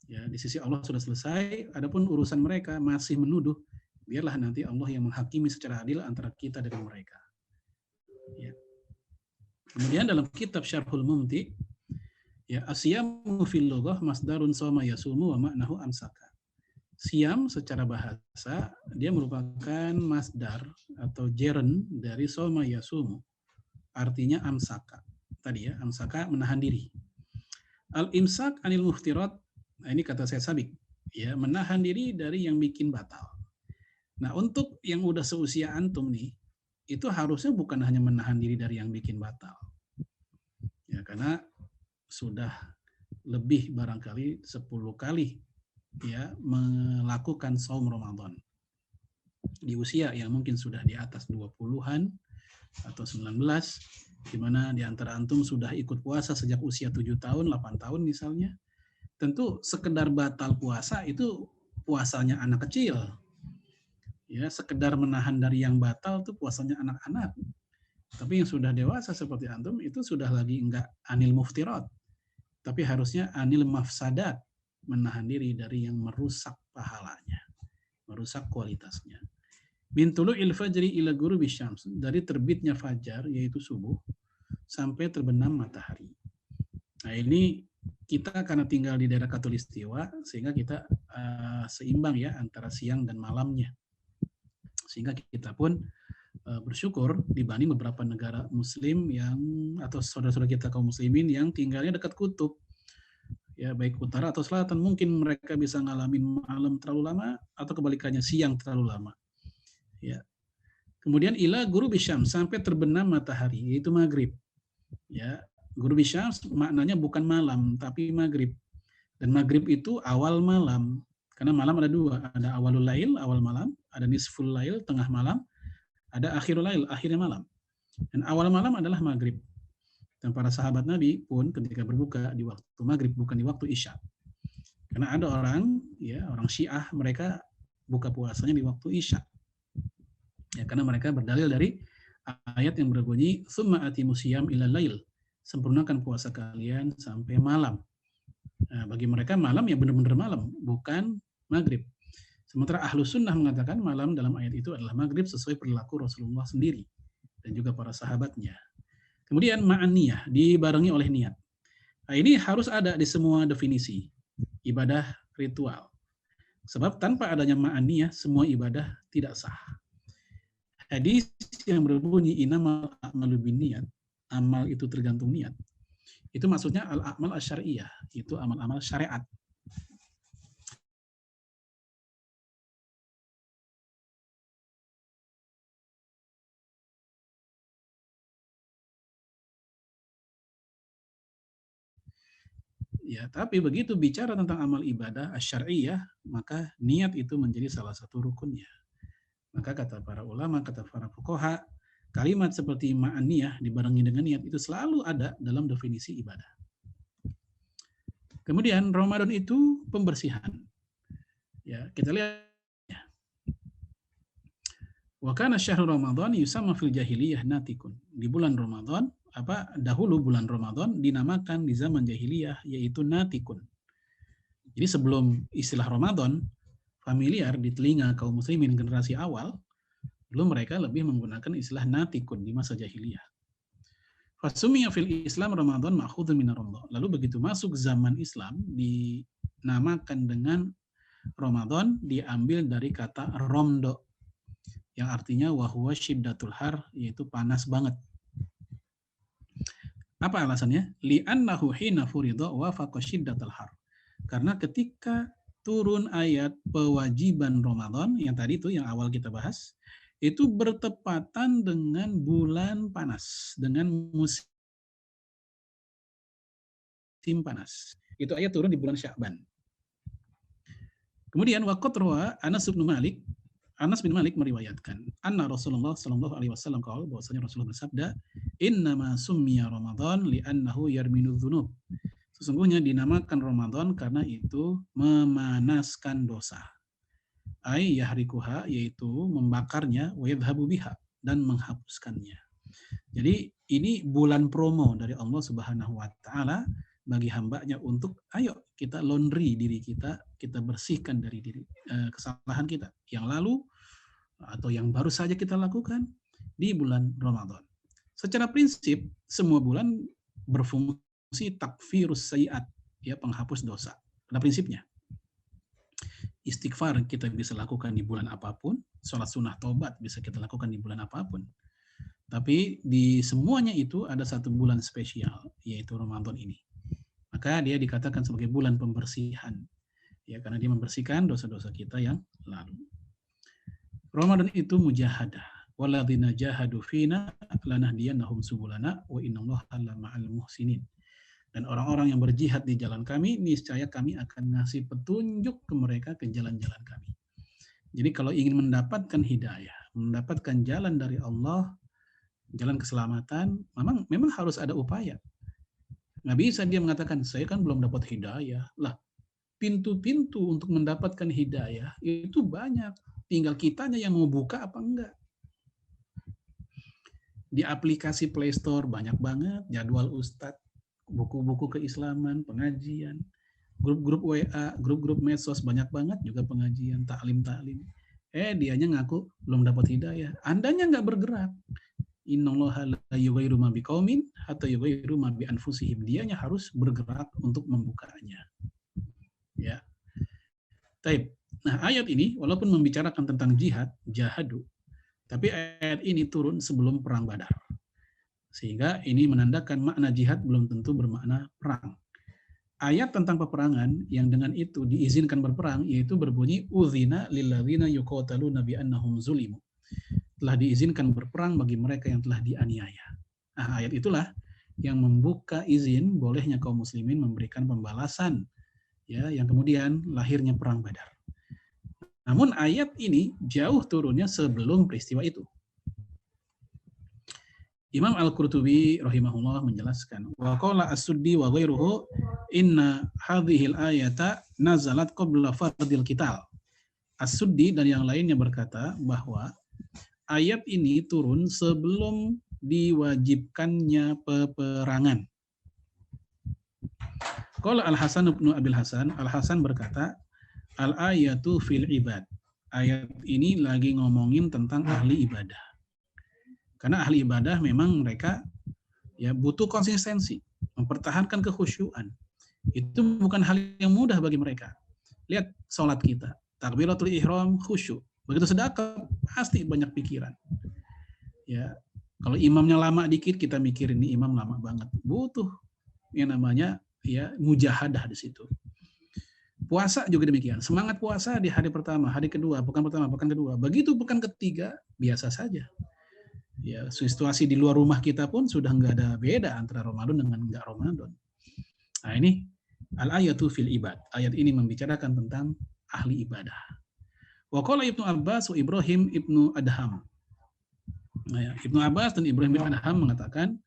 Ya, di sisi Allah sudah selesai, adapun urusan mereka masih menuduh, biarlah nanti Allah yang menghakimi secara adil antara kita dengan mereka. Ya. Kemudian dalam kitab Syarhul Mumti, ya, asyamu fil lughah masdarun soma yasumu wa ma'nahu amsaka. Siam secara bahasa dia merupakan masdar atau jeren dari soma yasumu. Artinya amsaka. Tadi ya, amsaka menahan diri. Al-imsak anil muftirat, nah ini kata saya sabik, ya, menahan diri dari yang bikin batal. Nah, untuk yang udah seusia antum nih, itu harusnya bukan hanya menahan diri dari yang bikin batal. Ya, karena sudah lebih barangkali 10 kali ya melakukan saum Ramadan. Di usia yang mungkin sudah di atas 20-an atau 19, di mana di antara antum sudah ikut puasa sejak usia 7 tahun, 8 tahun misalnya. Tentu sekedar batal puasa itu puasanya anak kecil. Ya, sekedar menahan dari yang batal itu puasanya anak-anak. Tapi yang sudah dewasa seperti antum itu sudah lagi enggak anil muftirat. Tapi harusnya anil mafsadat, menahan diri dari yang merusak pahalanya, merusak kualitasnya. Min tulu'il fajri ila ghurubi syams, dari terbitnya fajar yaitu subuh sampai terbenam matahari. Nah, ini kita karena tinggal di daerah Khatulistiwa sehingga kita seimbang ya antara siang dan malamnya. Sehingga kita pun bersyukur dibanding beberapa negara Muslim yang atau saudara-saudara kita kaum muslimin yang tinggalnya dekat kutub. Ya, baik utara atau selatan, mungkin mereka bisa ngalamin malam terlalu lama atau kebalikannya siang terlalu lama. Ya. Kemudian ila ghurubi syams, sampai terbenam matahari, yaitu maghrib. Ya, ghurubi syams maknanya bukan malam tapi maghrib. Dan maghrib itu awal malam. Karena malam ada dua, ada awalul lail, awal malam, ada nisful lail, tengah malam, ada akhirul lail, akhirnya malam. Dan awal malam adalah maghrib. Dan para sahabat Nabi pun ketika berbuka di waktu maghrib, bukan di waktu isya. Karena ada orang, ya orang Syiah, mereka buka puasanya di waktu isya. Ya, karena mereka berdalil dari ayat yang berbunyi summa atimus syiyam ilal lail, sempurnakan puasa kalian sampai malam. Nah, bagi mereka malam ya benar-benar malam, bukan maghrib. Sementara ahlu sunnah mengatakan malam dalam ayat itu adalah maghrib sesuai perilaku Rasulullah sendiri dan juga para sahabatnya. Kemudian ma'aniyah, dibarengi oleh niat. Nah, ini harus ada di semua definisi ibadah ritual. Sebab tanpa adanya ma'aniyah, semua ibadah tidak sah. Hadis yang berbunyi innamal a'malu binniyat, amal itu tergantung niat. Itu maksudnya al-a'mal asy-syar'iyyah, itu amal-amal syariat. Ya, tapi begitu bicara tentang amal ibadah asy-syar'iyyah, maka niat itu menjadi salah satu rukunnya. Maka kata para ulama, kata para fuqaha, kalimat seperti ma'aniyah dibarengi dengan niat itu selalu ada dalam definisi ibadah. Kemudian Ramadan itu pembersihan. Ya, kita lihat ya. Wa kana syahrul Ramadan yusamma fil jahiliyah natikun. Di bulan Ramadan, dahulu bulan Ramadan dinamakan di zaman jahiliyah yaitu natikun. Jadi sebelum istilah Ramadan familiar di telinga kaum muslimin generasi awal, belum mereka lebih menggunakan istilah natikun di masa jahiliyah. Fasumiyya fil Islam Ramadan ma'khudun min Ramadan. Lalu begitu masuk zaman Islam dinamakan dengan Ramadan diambil dari kata romdo yang artinya wahuwa syiddatul har, yaitu panas banget. Apa alasannya? Li'annahu hina furidha wa faqa syiddatul har. Karena ketika turun ayat pewajiban Ramadan yang tadi itu yang awal kita bahas, itu bertepatan dengan bulan panas, dengan musim panas. Itu ayat turun di bulan Sya'ban. Kemudian waqat rawa Anas bin Malik meriwayatkan, anna Rasulullah sallallahu alaihi wasallam qaul, bahwasanya Rasulullah bersabda, "Innama summiya Ramadan li'annahu yarminu dzunub." Sesungguhnya dinamakan Ramadan karena itu memanaskan dosa. Ai yahrikuha, yaitu membakarnya, wa yadhhabu biha, dan menghapuskannya. Jadi ini bulan promo dari Allah Subhanahu wa taala bagi hambanya untuk ayo kita laundry diri kita, kita bersihkan dari kesalahan kita yang lalu atau yang baru saja kita lakukan di bulan Ramadan. Secara prinsip semua bulan berfungsi takfirus sayyi'at, ya, penghapus dosa. Pada prinsipnya. Istighfar kita bisa lakukan di bulan apapun, sholat sunnah taubat bisa kita lakukan di bulan apapun. Tapi di semuanya itu ada satu bulan spesial, yaitu Ramadan ini. Maka dia dikatakan sebagai bulan pembersihan. Ya, karena dia membersihkan dosa-dosa kita yang lalu. Ramadan itu mujahadah. Walladzina jahadu fina lanahdiyannahum subulana wa innallaha lama'al muhsinin. Dan orang-orang yang berjihad di jalan kami, niscaya kami akan ngasih petunjuk ke mereka ke jalan-jalan kami. Jadi kalau ingin mendapatkan hidayah, mendapatkan jalan dari Allah, jalan keselamatan, memang harus ada upaya. Nggak bisa dia mengatakan, saya kan belum dapat hidayah. Lah, pintu-pintu untuk mendapatkan hidayah itu banyak. Tinggal kitanya yang mau buka apa enggak. Di aplikasi Play Store banyak banget, jadwal ustadz, buku-buku keislaman, pengajian, grup-grup WA, grup-grup medsos banyak banget juga pengajian, taklim-taklim. Dianya ngaku belum dapat hidayah. Andanya nggak bergerak. Innallaha la yughayyiru ma biqaumin hatta yughayyiru ma bi anfusihim. Dianya harus bergerak untuk membukanya. Ya. Taib. Nah, ayat ini walaupun membicarakan tentang jihad, jahadu, Tapi ayat ini turun sebelum perang Badar. Sehingga ini menandakan makna jihad belum tentu bermakna perang. Ayat tentang peperangan yang dengan itu diizinkan berperang yaitu berbunyi udzina lilladzina yuqataluna bi annahum zulimu. Telah diizinkan berperang bagi mereka yang telah dianiaya. Nah, ayat itulah yang membuka izin bolehnya kaum muslimin memberikan pembalasan ya yang kemudian lahirnya perang Badar. Namun ayat ini jauh turunnya sebelum peristiwa itu. Imam Al-Qurtubi rahimahullah menjelaskan, wa qala as-Suddi wa ghairuhu inna hadhil ayata nazalat qabla fardil qital. As-Suddi dan yang lainnya berkata bahwa ayat ini turun sebelum diwajibkannya peperangan. Qala Al-Hasan bin Abil Hasan, Al-Hasan berkata, al-ayatu fil ibad. Ayat ini lagi ngomongin tentang ahli ibadah. Karena ahli ibadah memang mereka ya butuh konsistensi, mempertahankan kekhusyuan. Itu bukan hal yang mudah bagi mereka. Lihat sholat kita, takbiratul ihram khusyuk. Begitu sedekah pasti banyak pikiran. Ya, kalau imamnya lama dikit kita mikirin ini imam lama banget. Butuh yang namanya ya mujahadah di situ. Puasa juga demikian. Semangat puasa di hari pertama, hari kedua, pekan pertama, pekan kedua. Begitu pekan ketiga biasa saja. Ya, situasi di luar rumah kita pun sudah nggak ada beda antara Ramadan dengan nggak Ramadan. Nah ini al-ayatu fil ibad. Ayat ini membicarakan tentang ahli ibadah. Wa qala Ibnu Abbas wa Ibrahim Ibnu Adham. Nah, ya, Ibnu Abbas dan Ibrahim bin Adham mengatakan,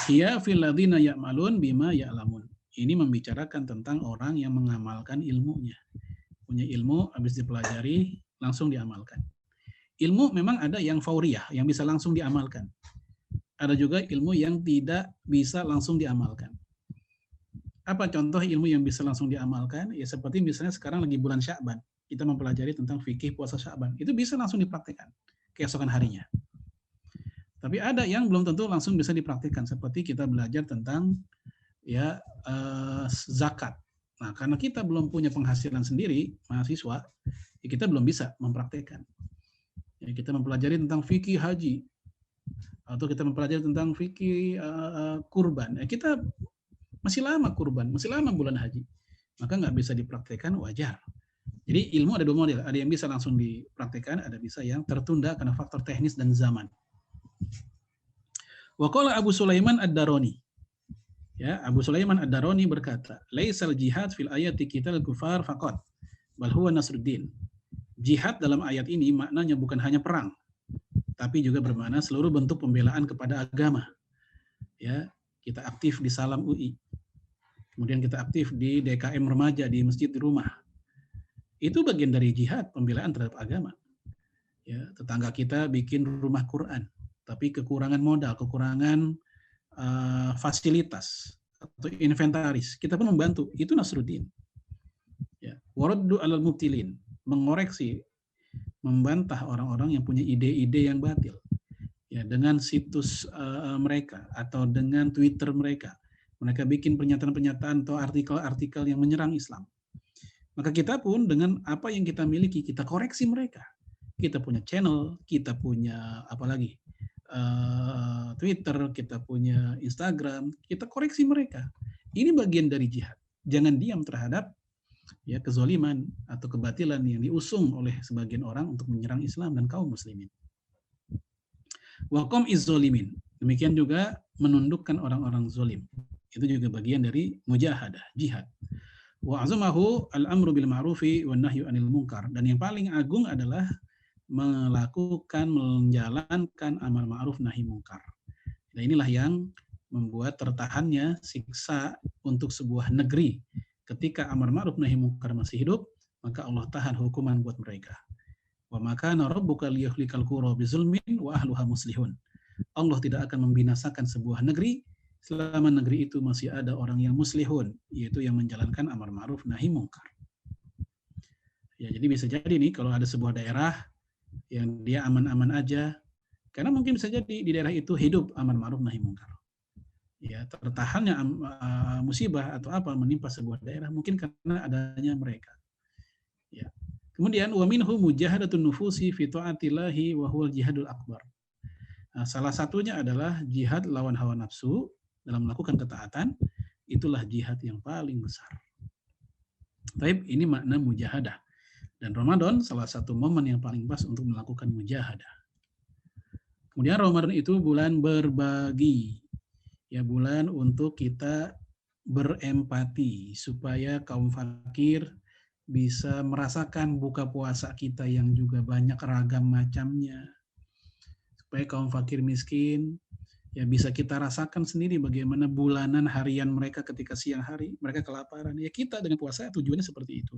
hiya fil ladzina ya'malun bima ya'lamun. Ini membicarakan tentang orang yang mengamalkan ilmunya. Punya ilmu, habis dipelajari, langsung diamalkan. Ilmu memang ada yang fauriyah, yang bisa langsung diamalkan. Ada juga ilmu yang tidak bisa langsung diamalkan. Apa contoh ilmu yang bisa langsung diamalkan? Ya seperti misalnya sekarang lagi bulan Sya'ban. Kita mempelajari tentang fikih puasa Sya'ban. Itu bisa langsung dipraktikkan keesokan harinya. Tapi ada yang belum tentu langsung bisa dipraktikkan. Seperti kita belajar tentang ya zakat. Nah, karena kita belum punya penghasilan sendiri, mahasiswa, ya kita belum bisa mempraktikkan. Ya, kita mempelajari tentang fikih haji atau kita mempelajari tentang fikih kurban. Ya, kita masih lama kurban, masih lama bulan haji, maka nggak bisa dipraktikkan, wajar. Jadi ilmu ada dua model, ada yang bisa langsung dipraktikkan, ada bisa yang tertunda karena faktor teknis dan zaman. Wa qala Abu Sulaiman Ad-Darani. Ya, Abu Sulaiman Ad-Darani berkata, laisal jihad fil ayati qital kufar faqat, bal huwa nasruddin. Jihad dalam ayat ini maknanya bukan hanya perang, tapi juga bermakna seluruh bentuk pembelaan kepada agama. Ya, kita aktif di Salam UI, kemudian kita aktif di DKM remaja di masjid di rumah. Itu bagian dari jihad, pembelaan terhadap agama. Ya, tetangga kita bikin rumah Quran, tapi kekurangan modal, kekurangan fasilitas atau inventaris, kita pun membantu. Itu nasruddin. Ya, waraddu alal mubtilin, mengoreksi, membantah orang-orang yang punya ide-ide yang batil. Ya, dengan situs mereka atau dengan Twitter mereka. Mereka bikin pernyataan-pernyataan atau artikel-artikel yang menyerang Islam. Maka kita pun dengan apa yang kita miliki, kita koreksi mereka. Kita punya channel, kita punya apa lagi? Twitter, kita punya Instagram, kita koreksi mereka. Ini bagian dari jihad. Jangan diam terhadap ya kezaliman atau kebatilan yang diusung oleh sebagian orang untuk menyerang Islam dan kaum muslimin. Wa qam izzalimin. Demikian juga menundukkan orang-orang zalim. Itu juga bagian dari mujahadah, jihad. Wa azamahu al-amru bil ma'rufi wan nahyu 'anil munkar. Dan yang paling agung adalah melakukan, menjalankan amar ma'ruf nahi munkar. Dan inilah yang membuat tertahannya siksa untuk sebuah negeri. Ketika amar ma'ruf nahi munkar masih hidup, maka Allah tahan hukuman buat mereka. Wa makana rabbuka liyuhlikal qura bizulmin wa ahluha muslihun. Allah tidak akan membinasakan sebuah negeri selama negeri itu masih ada orang yang muslihun, yaitu yang menjalankan amar ma'ruf nahi munkar. Ya, jadi bisa jadi nih kalau ada sebuah daerah yang dia aman-aman aja, karena mungkin bisa jadi di daerah itu hidup amar ma'ruf nahi munkar. Ya, tertahannya musibah atau apa menimpa sebuah daerah mungkin karena adanya mereka. Ya, Kemudian wa minhu mujahadatun nufusi fi ta'atillahi wa huwal jihadul akbar. Nah, salah satunya adalah jihad lawan hawa nafsu dalam melakukan ketaatan, itulah jihad yang paling besar. Taib, ini makna mujahadah. Dan Ramadan salah satu momen yang paling pas untuk melakukan mujahadah. Kemudian Ramadan itu bulan berbagi. Ya, bulan untuk kita berempati supaya kaum fakir bisa merasakan buka puasa kita yang juga banyak ragam macamnya. Supaya kaum fakir miskin ya bisa kita rasakan sendiri bagaimana bulanan harian mereka ketika siang hari, mereka kelaparan. Ya kita dengan puasa tujuannya seperti itu.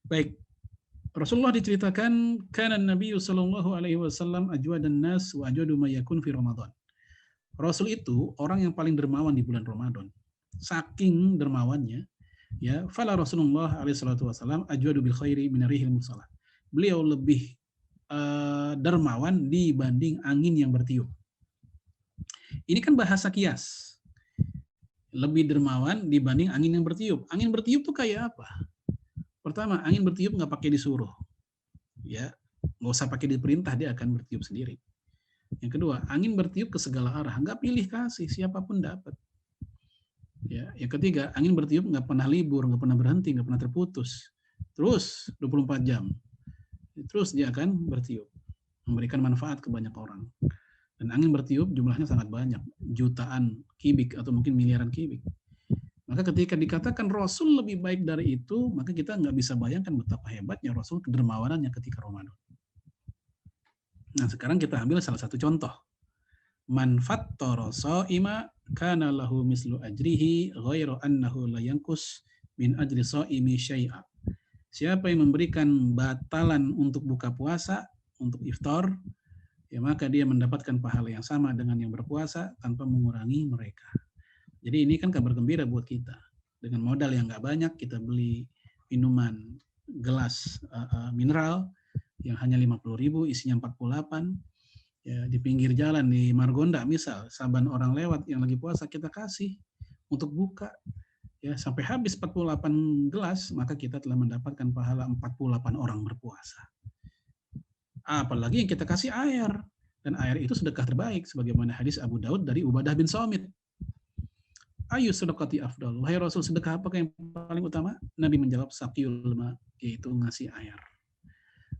Baik, Rasulullah diceritakan kana Nabi sallallahu alaihi wasallam ajwadan nas wa ajwadu ma yakun fi Ramadan. Rasul itu orang yang paling dermawan di bulan Ramadan. Saking dermawannya, ya, fala Rasulullah alaihi salatu wasallam ajwadu bil khairi min rihil mursalah. Beliau lebih dermawan dibanding angin yang bertiup. Ini kan bahasa kias. Lebih dermawan dibanding angin yang bertiup. Angin bertiup tuh kayak apa? Pertama, angin bertiup nggak pakai disuruh. Ya, nggak usah pakai diperintah, dia akan bertiup sendiri. Yang kedua, angin bertiup ke segala arah, nggak pilih kasih, siapapun dapat. Ya, yang ketiga, angin bertiup nggak pernah libur, nggak pernah berhenti, nggak pernah terputus. Terus 24 jam. Terus dia akan bertiup, memberikan manfaat ke banyak orang. Dan angin bertiup jumlahnya sangat banyak, jutaan kubik atau mungkin miliaran kubik. Maka ketika dikatakan Rasul lebih baik dari itu, maka kita nggak bisa bayangkan betapa hebatnya Rasul kedermawanannya ketika Ramadan. Nah, sekarang kita ambil salah satu contoh. Man fattara sha'ima kana lahu mislu ajrihi ghairu annahu la yanqus min ajri sha'imi syai'a. Siapa yang memberikan batalan untuk buka puasa, untuk iftar, ya maka dia mendapatkan pahala yang sama dengan yang berpuasa tanpa mengurangi mereka. Jadi ini kan kabar gembira buat kita. Dengan modal yang nggak banyak, kita beli minuman gelas mineral yang hanya 50.000, isinya 48. Ya, di pinggir jalan di Margonda misal, saban orang lewat yang lagi puasa kita kasih untuk buka. Ya, sampai habis 48 gelas, maka kita telah mendapatkan pahala 48 orang berpuasa. Apalagi yang kita kasih air. Dan air itu sedekah terbaik, sebagaimana hadis Abu Daud dari Ubadah bin Samit. Ayu sedekati afdal. Wahai Rasul, sedekah apakah yang paling utama? Nabi menjawab, saqiyul ma, yaitu ngasih air.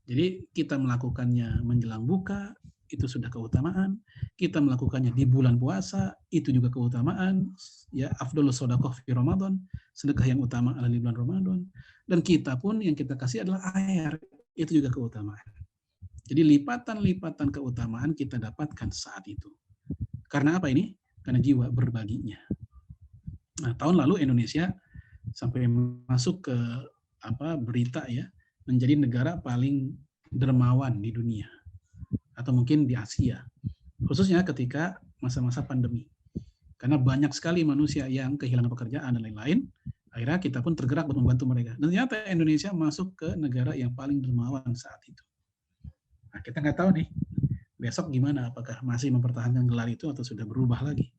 Jadi kita melakukannya menjelang buka, itu sudah keutamaan. Kita melakukannya di bulan puasa, itu juga keutamaan. Ya, afdalus shadaqah fi Ramadan, sedekah yang utama adalah di bulan Ramadan. Dan kita pun yang kita kasih adalah air, itu juga keutamaan. Jadi lipatan-lipatan keutamaan kita dapatkan saat itu. Karena apa ini? Karena jiwa berbaginya. Nah, tahun lalu Indonesia sampai masuk ke berita ya, menjadi negara paling dermawan di dunia. Atau mungkin di Asia, khususnya ketika masa-masa pandemi. Karena banyak sekali manusia yang kehilangan pekerjaan dan lain-lain, akhirnya kita pun tergerak untuk membantu mereka. Dan ternyata Indonesia masuk ke negara yang paling dermawan saat itu. Nah, kita nggak tahu nih, besok gimana, apakah masih mempertahankan gelar itu atau sudah berubah lagi.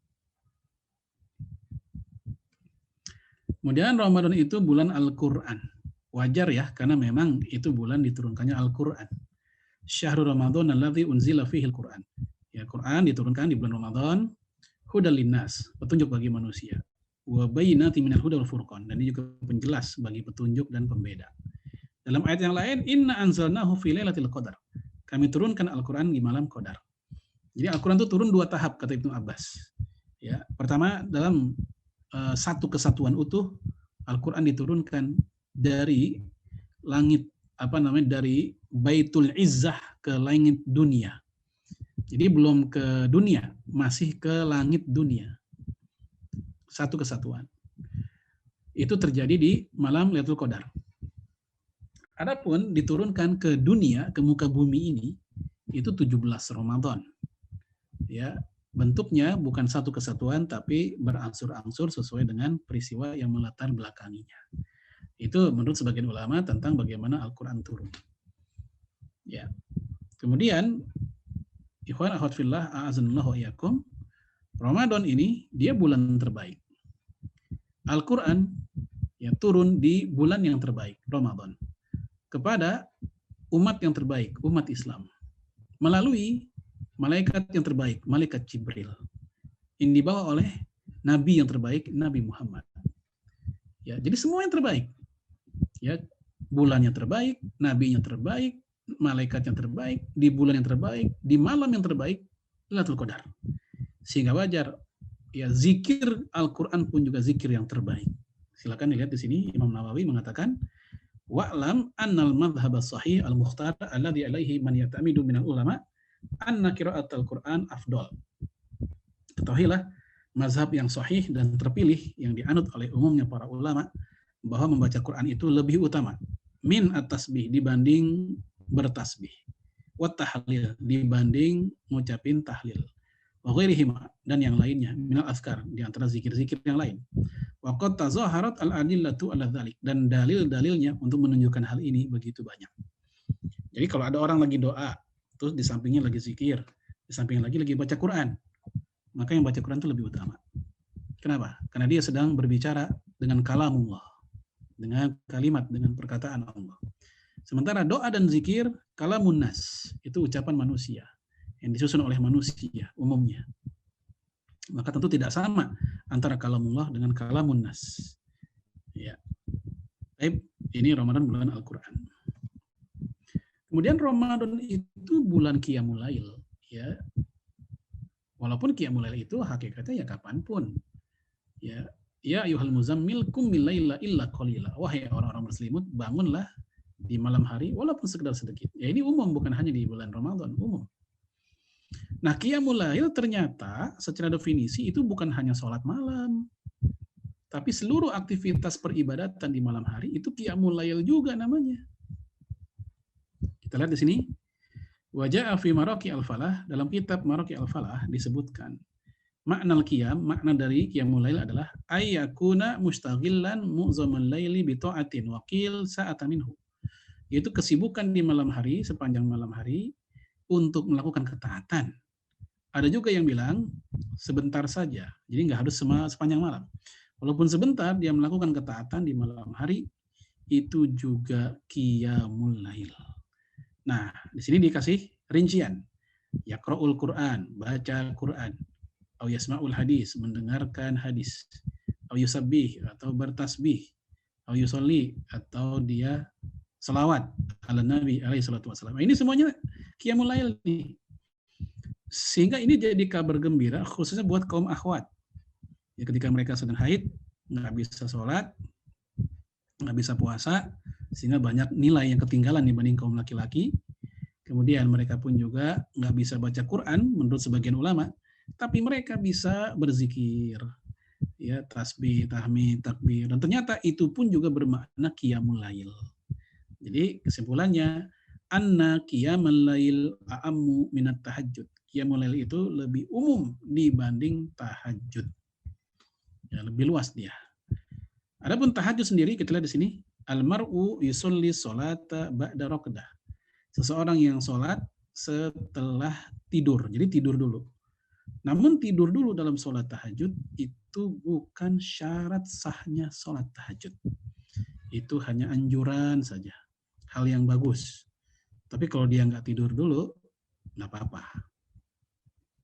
Kemudian Ramadan itu bulan Al-Quran. Wajar ya, karena memang itu bulan diturunkannya Al-Quran. Syahrul Ramadan alladzi unzila fihi al-Qur'an. Ya, Quran diturunkan di bulan Ramadan, hudal linnas, petunjuk bagi manusia. Wa bayyinatin minal huda wal furqan, dan ini juga penjelas bagi petunjuk dan pembeda. Dalam ayat yang lain, inna anzalnahu fi lailatul qadar. Kami turunkan Al-Qur'an di malam Qadar. Jadi Al-Qur'an itu turun 2 tahap kata Ibnu Abbas. Ya, pertama dalam satu kesatuan utuh, Al-Qur'an diturunkan dari langit dari Baitul Izzah ke langit dunia. Jadi belum ke dunia, masih ke langit dunia. Satu kesatuan. Itu terjadi di malam Lailatul Qadar. Adapun diturunkan ke dunia, ke muka bumi ini, itu 17 Ramadan. Ya, bentuknya bukan satu kesatuan, tapi berangsur-angsur sesuai dengan peristiwa yang melatar belakanginya. Itu menurut sebagian ulama tentang bagaimana Al-Quran turun. Ya. Kemudian, ikhwan akhwat fillah, a'azanallahu wa iyyakum, Ramadan ini dia bulan terbaik. Al-Quran ya turun di bulan yang terbaik, Ramadan. kepada umat yang terbaik, umat Islam, melalui malaikat yang terbaik, malaikat Jibril. Ini dibawa oleh Nabi yang terbaik, Nabi Muhammad. Ya, jadi semua yang terbaik. Ya, bulan yang terbaik, Nabi yang terbaik, malaikat yang terbaik, di bulan yang terbaik, di malam yang terbaik, Lailatul Qadar. Sehingga wajar, ya zikir Al-Quran pun juga zikir yang terbaik. Silakan dilihat di sini, Imam Nawawi mengatakan, wa'lam annal madhhab sahih al-mukhtar alladhi alaihi man yatamidu minal ulama anna qira'atul Qur'an afdal. Ketahuilah, mazhab yang sahih dan terpilih yang dianut oleh umumnya para ulama bahwa membaca Quran itu lebih utama min at-tasbih dibanding bertasbih, wa tahlil dibanding ngucapin tahlil, wa ghairihima dan yang lainnya minal azkar di antara zikir-zikir yang lain. Wa qad tazaharat al-adillatu ala dzalik dan dalil-dalilnya untuk menunjukkan hal ini begitu banyak. Jadi kalau ada orang lagi doa, terus di sampingnya lagi zikir, di sampingnya lagi baca Quran, maka yang baca Quran itu lebih utama. Kenapa? Karena dia sedang berbicara dengan kalamullah, dengan kalimat, dengan perkataan Allah. Sementara doa dan zikir, kalamun nas, itu ucapan manusia, yang disusun oleh manusia umumnya. Maka tentu tidak sama antara kalamullah dengan kalamun nas. Ya. Baik, ini Ramadan bulan Al-Quran. Kemudian Ramadan itu bulan Qiyamul Lail. Ya. Walaupun Qiyamul Lail itu hakikatnya ya kapanpun. Ya, ya ayyuhal muzammil qum min laila illa qalila. Wahai orang-orang berselimut, bangunlah di malam hari walaupun sekedar sedikit. Ya ini umum, bukan hanya di bulan Ramadan, umum. Nah, Qiyamul Lail ternyata secara definisi itu bukan hanya sholat malam, tapi seluruh aktivitas peribadatan di malam hari itu Qiyamul Lail juga namanya. Kita lihat di sini. Waja'a fi Maraqi al-Falah, dalam kitab Maraqi al-Falah disebutkan makna qiyam, makna dari Qiyamul Lail adalah ayyakuna mustaghillan mu'zamal laili bi ta'atin wa qil sa'atan minhu. Yaitu kesibukan di malam hari, sepanjang malam hari untuk melakukan ketaatan. Ada juga yang bilang sebentar saja, jadi nggak harus sepanjang malam. Walaupun sebentar dia melakukan ketaatan di malam hari, itu juga Qiyamul Lail. Nah, di sini dikasih rincian. Yaqra'ul Qur'an, baca Quran. Au yasma'ul hadis, mendengarkan hadis. Au yusabbih, atau bertasbih. Au yusolli, atau dia selawat ala Nabi alaihi salatu wasallam. Ini semuanya Qiyamul Lail nih. Sehingga ini jadi kabar gembira khususnya buat kaum akhwat. Ya, ketika mereka sedang haid, nggak bisa sholat, nggak bisa puasa, sehingga banyak nilai yang ketinggalan dibanding kaum laki-laki. Kemudian mereka pun juga nggak bisa baca Quran menurut sebagian ulama, tapi mereka bisa berzikir, ya tasbih, tahmid, takbir, dan ternyata itu pun juga bermakna Qiyamul Lail. Jadi kesimpulannya, anna Qiyamul Lail a'ammu minat tahajud. Qiyamul Lail itu lebih umum dibanding tahajud. Ya, lebih luas dia. Adapun tahajud sendiri kita lihat di sini, al-mar'u yusolli sholata ba'da raqdah. Seseorang yang sholat setelah tidur. Jadi tidur dulu. Namun tidur dulu dalam sholat tahajud itu bukan syarat sahnya sholat tahajud. Itu hanya anjuran saja. Hal yang bagus. Tapi kalau dia nggak tidur dulu, nggak apa-apa.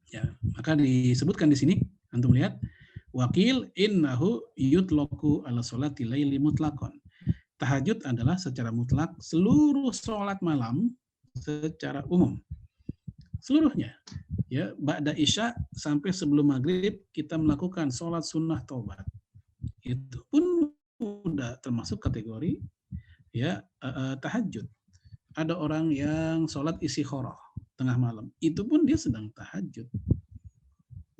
Ya, maka disebutkan di sini, antum lihat, wakil innahu yutloku ala sholati laili mutlakon. Tahajud adalah secara mutlak seluruh sholat malam secara umum. Seluruhnya. Ya, ba'da isya sampai sebelum maghrib kita melakukan sholat sunnah taubat. Itu pun udah termasuk kategori ya tahajud. Ada orang yang sholat istikharah tengah malam. Itu pun dia sedang tahajud.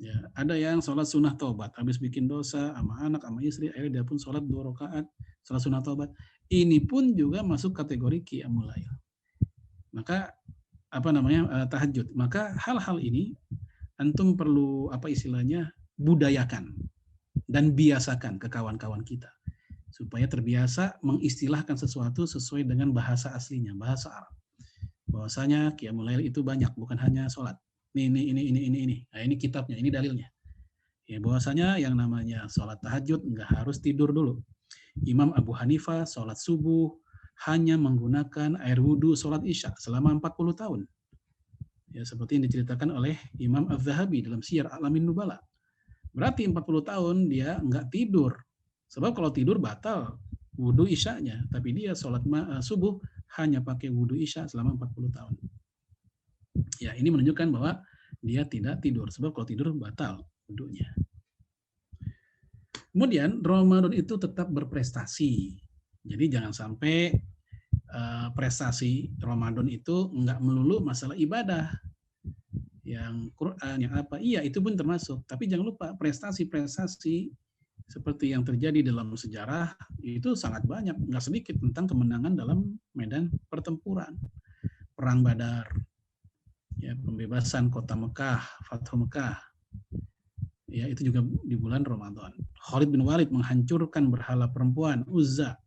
Ya, ada yang sholat sunnah taubat, habis bikin dosa sama anak, sama istri, akhirnya dia pun sholat 2 rakaat, sholat sunnah taubat. Ini pun juga masuk kategori Qiyamul Lail. Maka tahajud. Maka hal-hal ini antum perlu budayakan dan biasakan ke kawan-kawan kita supaya terbiasa mengistilahkan sesuatu sesuai dengan bahasa aslinya, bahasa Arab. Bahwasanya Qiyamul Lail itu banyak, bukan hanya sholat. Ini. Nah, ini kitabnya, ini dalilnya. Ya, bahwasanya yang namanya sholat tahajud nggak harus tidur dulu. Imam Abu Hanifah sholat subuh hanya menggunakan air wudhu sholat isya selama 40 tahun. Ya, seperti yang diceritakan oleh Imam Az-Zahabi dalam Siyar A'lamin Nubala. Berarti 40 tahun dia nggak tidur. Sebab kalau tidur batal wudhu isyanya. Tapi dia sholat subuh hanya pakai wudhu isya selama 40 tahun. Ya, ini menunjukkan bahwa dia tidak tidur. Sebab kalau tidur batal wudhunya. Kemudian Ramadan itu tetap berprestasi. Jadi jangan sampai prestasi Ramadan itu nggak melulu masalah ibadah. Yang Quran, yang apa, iya itu pun termasuk. Tapi jangan lupa prestasi-prestasi seperti yang terjadi dalam sejarah itu sangat banyak, nggak sedikit tentang kemenangan dalam medan pertempuran. Perang Badar, ya, pembebasan kota Mekah, Fathu Mekah, ya itu juga di bulan Ramadan. Khalid bin Walid menghancurkan berhala perempuan Uzza,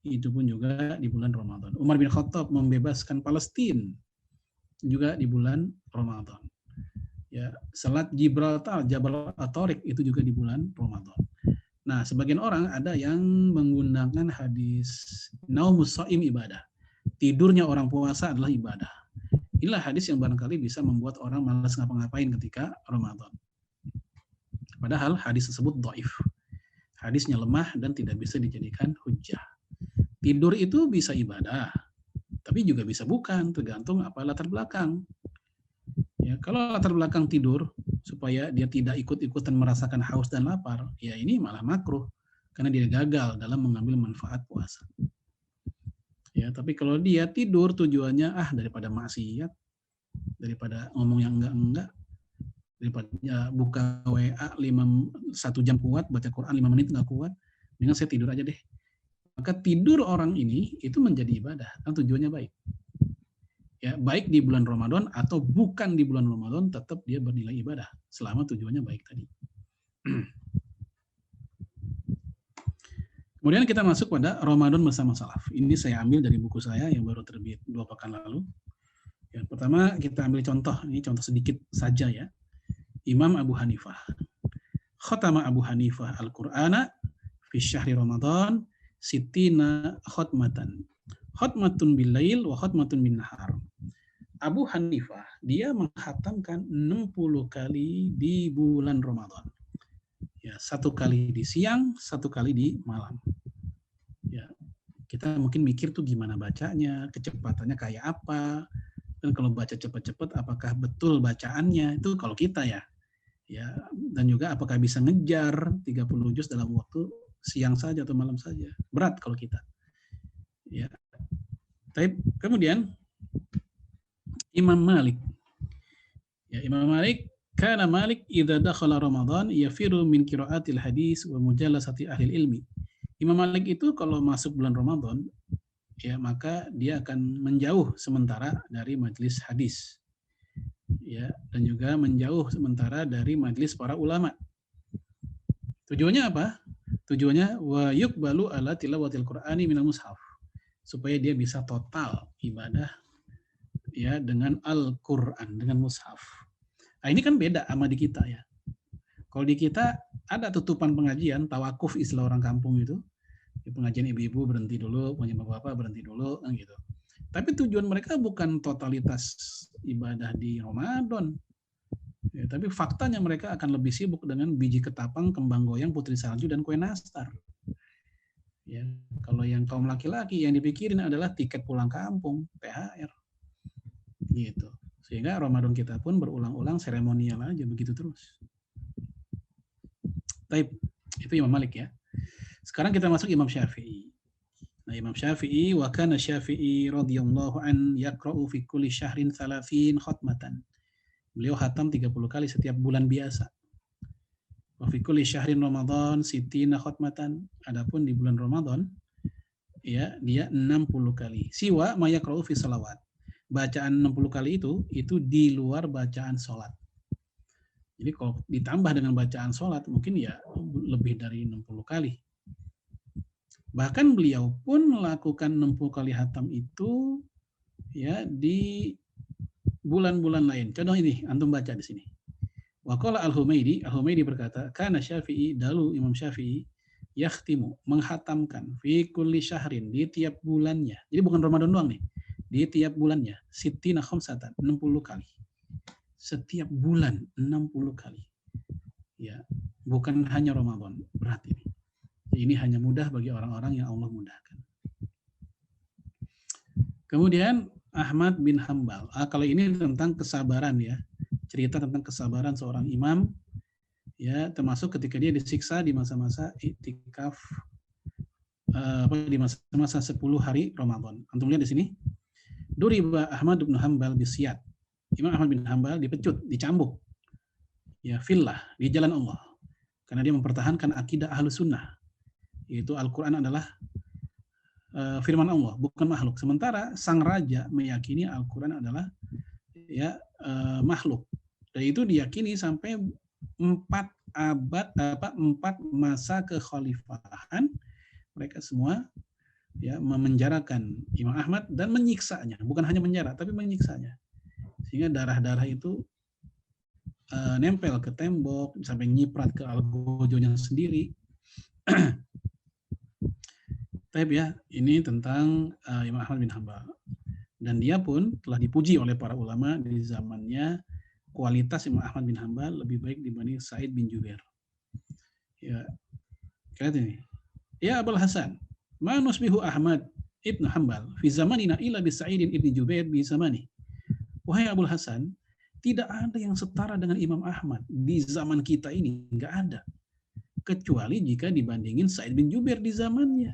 itu pun juga di bulan Ramadan. Umar bin Khattab membebaskan Palestina juga di bulan Ramadan. Ya, salat Gibraltar, Jabal At-Tariq itu juga di bulan Ramadan. Nah, sebagian orang ada yang menggunakan hadis naumus shaim ibadah. Tidurnya orang puasa adalah ibadah. Inilah hadis yang barangkali bisa membuat orang malas ngapa-ngapain ketika Ramadan. Padahal hadis tersebut dhaif. Hadisnya lemah dan tidak bisa dijadikan hujjah. Tidur itu bisa ibadah, tapi juga bisa bukan, tergantung apa latar belakang. Ya, kalau latar belakang tidur supaya dia tidak ikut-ikutan merasakan haus dan lapar, ya ini malah makruh karena dia gagal dalam mengambil manfaat puasa. Ya, tapi kalau dia tidur tujuannya daripada maksiat, daripada ngomong yang enggak, daripada buka WA 1 jam kuat, baca Quran 5 menit enggak kuat, dengan saya tidur aja deh. Maka tidur orang ini itu menjadi ibadah, kan tujuannya baik. Ya, baik di bulan Ramadan atau bukan di bulan Ramadan, tetap dia bernilai ibadah selama tujuannya baik tadi. Kemudian kita masuk pada Ramadan bersama salaf. Ini saya ambil dari buku saya yang baru terbit 2 pekan lalu. Yang pertama kita ambil contoh, ini contoh sedikit saja ya. Imam Abu Hanifah. Khatama Abu Hanifah Al-Qur'ana fi syahri Ramadan sittina khutmatan. Khutmatun bil lail wa khutmatun bin nahar. Abu Hanifah dia menghatamkan 60 kali di bulan Ramadan. Ya, 1 kali di siang, 1 kali di malam. Ya, kita mungkin mikir tuh gimana bacanya, kecepatannya kayak apa, dan kalau baca cepat-cepat apakah betul bacaannya, itu kalau kita ya. Ya, dan juga apakah bisa ngejar 30 juz dalam waktu siang saja atau malam saja. Berat kalau kita. Ya. Tapi kemudian Imam Malik. Ya, Imam Malik kana Malik idza dakhala Ramadan yafiru min qiraatil hadis wa mujalasati ahli ilmi. Imam Malik itu kalau masuk bulan Ramadan ya maka dia akan menjauh sementara dari majelis hadis. Ya, dan juga menjauh sementara dari majelis para ulama. Tujuannya apa? Tujuannya wa yuqbalu ala tilawatil Qur'ani minal mushaf. Supaya dia bisa total ibadah ya dengan Al-Qur'an, dengan mushaf. Nah, ini kan beda sama di kita ya. Kalau di kita ada tutupan pengajian, tawakuf istilah orang kampung itu. Di pengajian ibu-ibu berhenti dulu, pengajian bapak-bapak berhenti dulu, kan gitu. Tapi tujuan mereka bukan totalitas ibadah di Ramadan. Ya, tapi faktanya mereka akan lebih sibuk dengan biji ketapang, kembang goyang, putri salju, dan kue nastar. Ya, kalau yang kaum laki-laki yang dipikirin adalah tiket pulang kampung, THR. Gitu. Sehingga Ramadan kita pun berulang-ulang seremonial aja begitu terus. Taib, itu Imam Malik ya. Sekarang kita masuk Imam Syafi'i. Nah, Imam Syafi'i wa kana Syafi'i radhiyallahu an yaqra'u fi kulli syahrin 30 khatmatan. Beliau khatam 30 kali setiap bulan biasa. Wa fi kulli syahrin Ramadan sittina khatmatan. Adapun di bulan Ramadan ya dia 60 kali. Siwa ma yaqra'u fi shalawat. Bacaan 60 kali itu di luar bacaan sholat. Jadi kalau ditambah dengan bacaan sholat mungkin ya lebih dari 60 kali. Bahkan beliau pun melakukan 60 kali hatam itu ya di bulan-bulan lain. Contoh ini, antum baca di sini. Wa qala Al-Humaidi berkata, kana Syafi'i dalu Imam Syafi'i yakhtimu, menghatamkan fi kulli syahrin, di tiap bulannya. Jadi bukan Ramadan doang nih. Di tiap bulannya, sittina khamsatan, 60 kali. Setiap bulan 60 kali. Ya, bukan hanya Ramadan, berat ini. Ini hanya mudah bagi orang-orang yang Allah mudahkan. Kemudian Ahmad bin Hambal. Kalau ini tentang kesabaran ya. Cerita tentang kesabaran seorang imam ya, termasuk ketika dia disiksa di masa-masa iktikaf di masa-masa 10 hari Ramadan. Antum lihat di sini. Duriba Ahmad bin Hambal bisiyat. Imam Ahmad bin Hambal dipecut, dicambuk. Ya, fillah, di jalan Allah. Karena dia mempertahankan akidah Ahlus Sunnah. Yaitu Al-Qur'an adalah firman Allah, bukan makhluk. Sementara sang raja meyakini Al-Qur'an adalah ya makhluk. Dan itu diyakini sampai 4 masa kekhalifahan. Mereka semua ya memenjarakan Imam Ahmad dan menyiksanya, bukan hanya menjara tapi menyiksanya. Sehingga darah-darah itu nempel ke tembok sampai nyiprat ke algojonya sendiri. Tapi ya, ini tentang Imam Ahmad bin Hambal. Dan dia pun telah dipuji oleh para ulama di zamannya, kualitas Imam Ahmad bin Hambal lebih baik dibanding Sa'id bin Jubair. Ya, kata ini. Ya Abul Hasan, ma nusbihu Ahmad ibn Hambal fi zamanina illa bi Sa'id ibn Jubair bi zamani. Wahai Abul Hasan, tidak ada yang setara dengan Imam Ahmad di zaman kita ini, enggak ada. Kecuali jika dibandingin Sa'id bin Jubair di zamannya.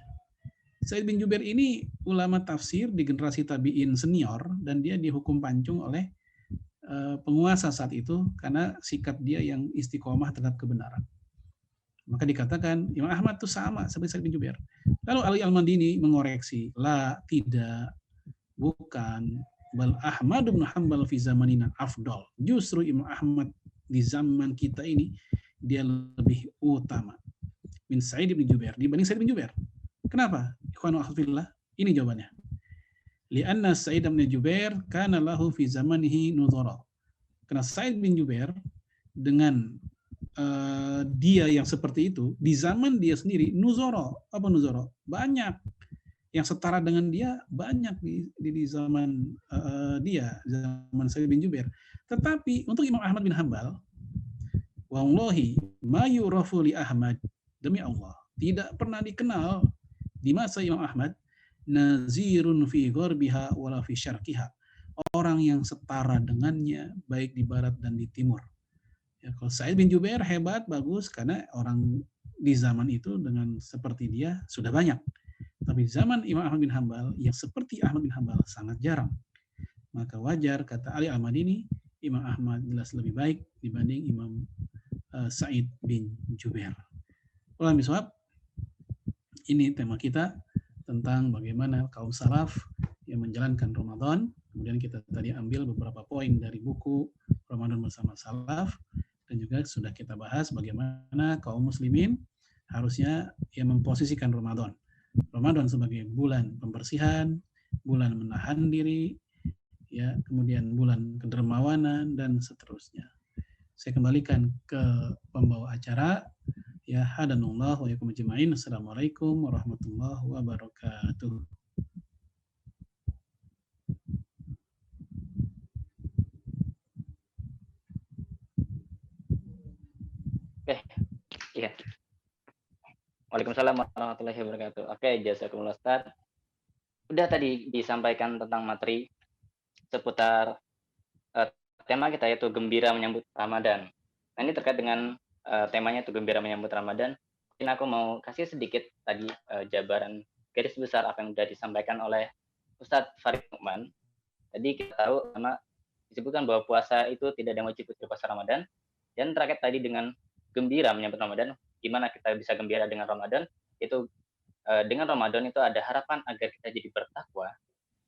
Sa'id bin Jubair ini ulama tafsir di generasi tabi'in senior dan dia dihukum pancung oleh penguasa saat itu karena sikap dia yang istiqomah terhadap kebenaran. Maka dikatakan Imam Ahmad itu sama seperti Sa'id bin Jubair. Lalu Ali Al-Madini mengoreksi, la, tidak, bukan. Bal Ahmad bin Hanbal fi zamanina afdal. Justru Imam Ahmad di zaman kita ini dia lebih utama min Sa'id bin Jubair dibanding Sa'id bin Jubair. Kenapa? Ikhwanu akhwillah, ini jawabannya. Lianna Sa'id bin Jubair kana lahu fi zamanihi nuzara. Karena Sa'id bin Jubair dengan dia yang seperti itu di zaman dia sendiri nuzara. Apa nuzara? Banyak yang setara dengan dia, banyak di zaman dia, zaman Sa'id bin Jubair. Tetapi untuk Imam Ahmad bin Hambal, wallahi ma yurafu li Ahmad, demi Allah, tidak pernah dikenal di masa Imam Ahmad nazirun fi gharbiha wala fi syarqiha, orang yang setara dengannya baik di barat dan di timur. Ya, kalau Sa'id bin Jubair hebat, bagus, karena orang di zaman itu dengan seperti dia sudah banyak. Tapi zaman Imam Ahmad bin Hambal yang seperti Ahmad bin Hambal sangat jarang. Maka wajar kata Ali Al-Madini, Imam Ahmad jelas lebih baik dibanding Imam Sa'id bin Jubair. Wallahu a'lam. Ini tema kita tentang bagaimana kaum salaf yang menjalankan Ramadan. Kemudian kita tadi ambil beberapa poin dari buku Ramadan bersama Salaf, dan juga sudah kita bahas bagaimana kaum muslimin harusnya yang memposisikan Ramadan sebagai bulan pembersihan, bulan menahan diri, ya, kemudian bulan kedermawanan dan seterusnya. Saya kembalikan ke pembawa acara. Ya, hadanallah wa yakum ajma'in. Assalamualaikum warahmatullahi wabarakatuh. Oke, iya. Waalaikumsalam warahmatullahi wabarakatuh. Oke, jazakumullah Ustaz. Udah tadi disampaikan tentang materi seputar tema kita, yaitu gembira menyambut Ramadan. Nah, ini terkait dengan temanya itu gembira menyambut Ramadan. Mungkin aku mau kasih sedikit tadi jabaran garis besar apa yang sudah disampaikan oleh Ustadz Farid Nu'man. Tadi kita tahu karena disebutkan bahwa puasa itu tidak ada yang wajib kecuali puasa Ramadan, dan terkait tadi dengan gembira menyambut Ramadan, gimana kita bisa gembira dengan Ramadan, itu dengan Ramadan itu ada harapan agar kita jadi bertakwa.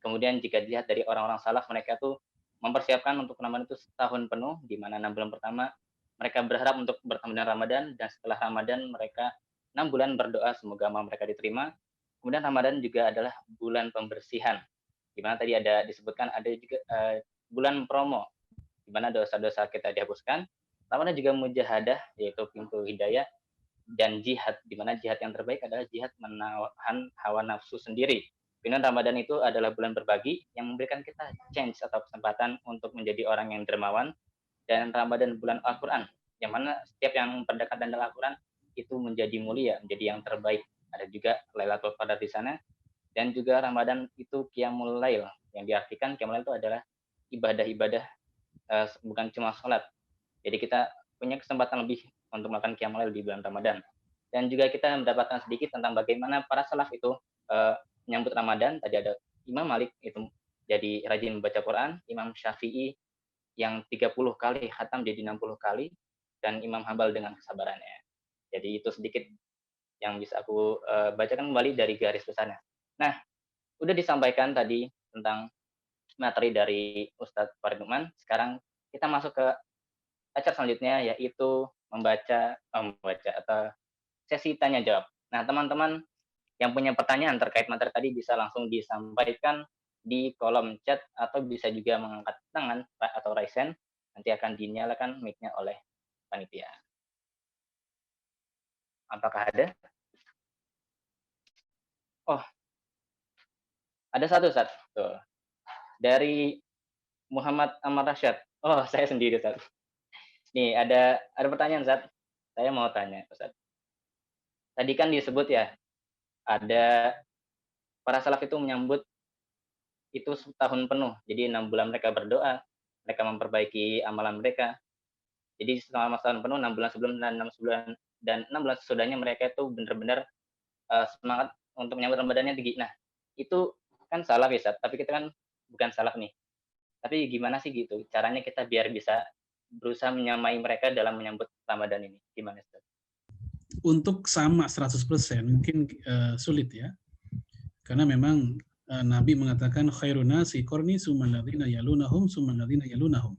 Kemudian jika dilihat dari orang-orang salaf, mereka tuh mempersiapkan untuk Ramadan itu setahun penuh, di mana 6 bulan pertama mereka berharap untuk bertemu dengan Ramadan, dan setelah Ramadan mereka 6 bulan berdoa semoga amal mereka diterima. Kemudian Ramadan juga adalah bulan pembersihan, di mana tadi ada disebutkan ada juga bulan promo, di mana dosa-dosa kita dihapuskan. Ramadan juga mujahadah, yaitu pintu hidayah, dan jihad, di mana jihad yang terbaik adalah jihad menahan hawa nafsu sendiri. Bulan Ramadan itu adalah bulan berbagi yang memberikan kita chance atau kesempatan untuk menjadi orang yang dermawan, dan Ramadan bulan Al-Quran, yang mana setiap yang berdekatan dengan Al-Quran itu menjadi mulia, menjadi yang terbaik. Ada juga Lailatul Qadar di sana, dan juga Ramadan itu Qiyamul Lail, yang diartikan Qiyamul Lail itu adalah ibadah-ibadah, bukan cuma sholat. Jadi kita punya kesempatan lebih untuk melakukan Qiyamul Lail di bulan Ramadan. Dan juga kita mendapatkan sedikit tentang bagaimana para salaf itu menyambut Ramadan. Tadi ada Imam Malik itu jadi rajin membaca Quran, Imam Syafi'i yang 30 kali khatam jadi 60 kali, dan Imam Hambal dengan kesabarannya. Jadi itu sedikit yang bisa aku bacakan kembali dari garis besarnya. Nah, udah disampaikan tadi tentang materi dari Ustadz Farid Numan. Sekarang kita masuk ke acara selanjutnya, yaitu membaca atau sesi tanya jawab. Nah, teman-teman yang punya pertanyaan terkait materi tadi bisa langsung disampaikan di kolom chat, atau bisa juga mengangkat tangan atau raise hand. Nanti akan dinyalakan mic-nya oleh panitia. Apakah ada? Oh, ada satu, Ustaz. Tuh. Dari Muhammad Amar Rasyad. Oh, saya sendiri, Ustaz. Nih, ada pertanyaan, Ustaz. Saya mau tanya, Ustaz. Tadi kan disebut ya, ada para salaf itu menyambut itu setahun penuh. Jadi 6 bulan mereka berdoa, mereka memperbaiki amalan mereka. Jadi selama setahun penuh, 6 bulan sebelum dan 6 bulan sesudahnya, mereka itu benar-benar semangat untuk menyambut Ramadannya tinggi. Nah, itu kan salaf ya, Ustaz. Tapi kita kan bukan salaf nih. Tapi gimana sih gitu caranya kita biar bisa berusaha menyamai mereka dalam menyambut Ramadan ini? Gimana, Ustaz? Untuk sama 100% mungkin sulit ya. Karena memang Nabi mengatakan khairun nasi qarni tsumma alladziina yalunahum tsumma alladziina yalunahum.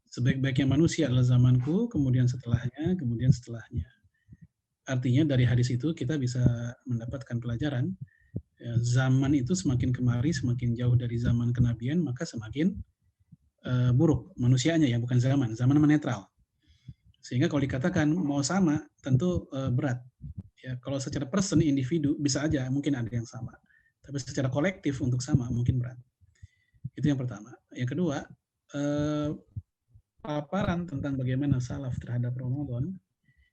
Sebaik-baiknya manusia adalah zamanku, kemudian setelahnya, kemudian setelahnya. Artinya dari hadis itu kita bisa mendapatkan pelajaran, ya, zaman itu semakin kemari, semakin jauh dari zaman kenabian, maka semakin buruk manusianya, ya, bukan zaman menetral. Sehingga kalau dikatakan mau sama, tentu berat. Ya, kalau secara person, individu, bisa aja mungkin ada yang sama. Tapi secara kolektif untuk sama, mungkin berat. Itu yang pertama. Yang kedua, paparan tentang bagaimana salaf terhadap Ramadan,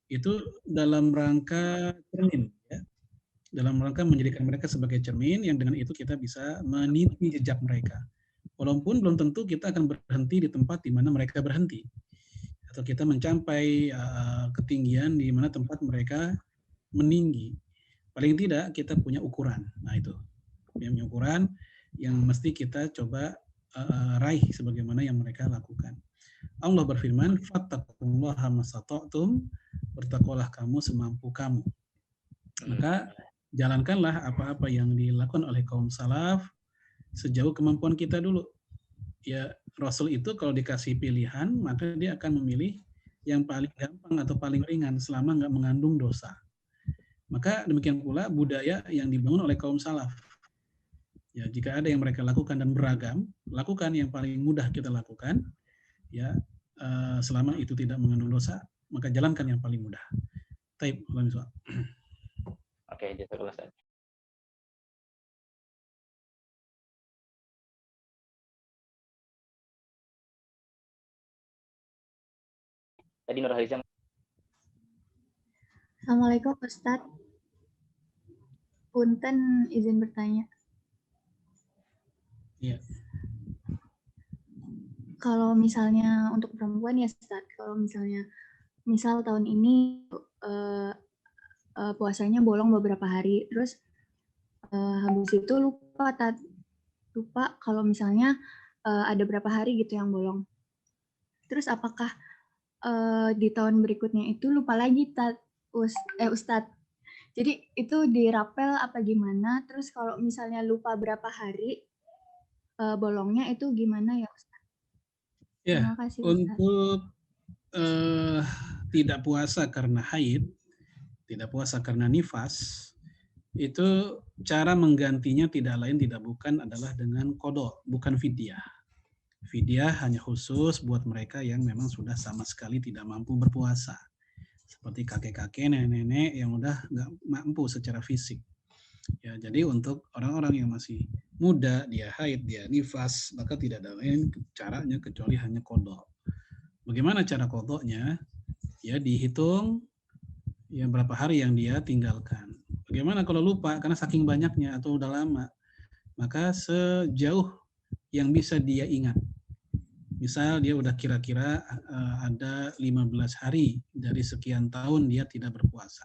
itu dalam rangka cermin. Ya. Dalam rangka menjadikan mereka sebagai cermin, yang dengan itu kita bisa meniti jejak mereka. Walaupun belum tentu kita akan berhenti di tempat di mana mereka berhenti. Atau kita mencapai ketinggian di mana tempat mereka meninggi. Paling tidak kita punya ukuran. Nah itu, punya ukuran yang mesti kita coba raih sebagaimana yang mereka lakukan. Allah berfirman, fattaqullaha masata'tum, bertakwalah kamu semampu kamu. Maka jalankanlah apa-apa yang dilakukan oleh kaum salaf sejauh kemampuan kita dulu. Ya, Rasul itu kalau dikasih pilihan, maka dia akan memilih yang paling gampang atau paling ringan selama nggak mengandung dosa. Maka demikian pula budaya yang dibangun oleh kaum salaf. Ya, jika ada yang mereka lakukan dan beragam, lakukan yang paling mudah kita lakukan. Ya, selama itu tidak mengandung dosa, maka jalankan yang paling mudah. Taib, Oke, jazakallah, Ustaz. Tadi Nur Halizam. Assalamualaikum Ustadz. Punten izin bertanya. Iya. Kalau misalnya untuk perempuan ya Ustadz, kalau misal tahun ini puasanya bolong beberapa hari, terus habis itu lupa kalau misalnya ada berapa hari gitu yang bolong. Terus apakah di tahun berikutnya itu lupa lagi Ustadz? Jadi itu dirapel apa gimana? Terus kalau misalnya lupa berapa hari bolongnya itu gimana ya Ustadz? Ya, Terima kasih, Ustadz. untuk tidak puasa karena haid, tidak puasa karena nifas, itu cara menggantinya tidak lain tidak bukan adalah dengan qada, bukan fidyah. Fidyah hanya khusus buat mereka yang memang sudah sama sekali tidak mampu berpuasa. seperti kakek-kakek, nenek-nenek yang udah nggak mampu secara fisik. Ya, jadi untuk orang-orang yang masih muda, dia haid, dia nifas, maka tidak ada lain caranya kecuali hanya qadha. Bagaimana cara qadhanya? Ya dihitung ya berapa hari yang dia tinggalkan. Bagaimana kalau lupa karena saking banyaknya atau udah lama? Maka sejauh yang bisa dia ingat. Misal dia udah kira-kira ada 15 hari dari sekian tahun dia tidak berpuasa.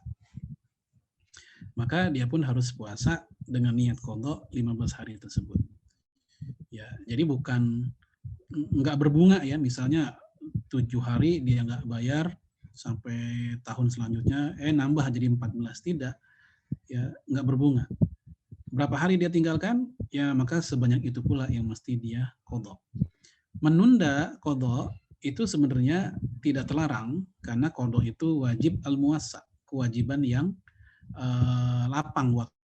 Maka dia pun harus puasa dengan niat qadha 15 hari tersebut. Ya, jadi bukan nggak berbunga ya, misalnya 7 hari dia nggak bayar sampai tahun selanjutnya nambah jadi 14, tidak. Ya, nggak berbunga. Berapa hari dia tinggalkan? Ya, maka sebanyak itu pula yang mesti dia qadha. Menunda qadha itu sebenarnya tidak terlarang karena qadha itu wajib al-muwassa, kewajiban yang lapang waktu.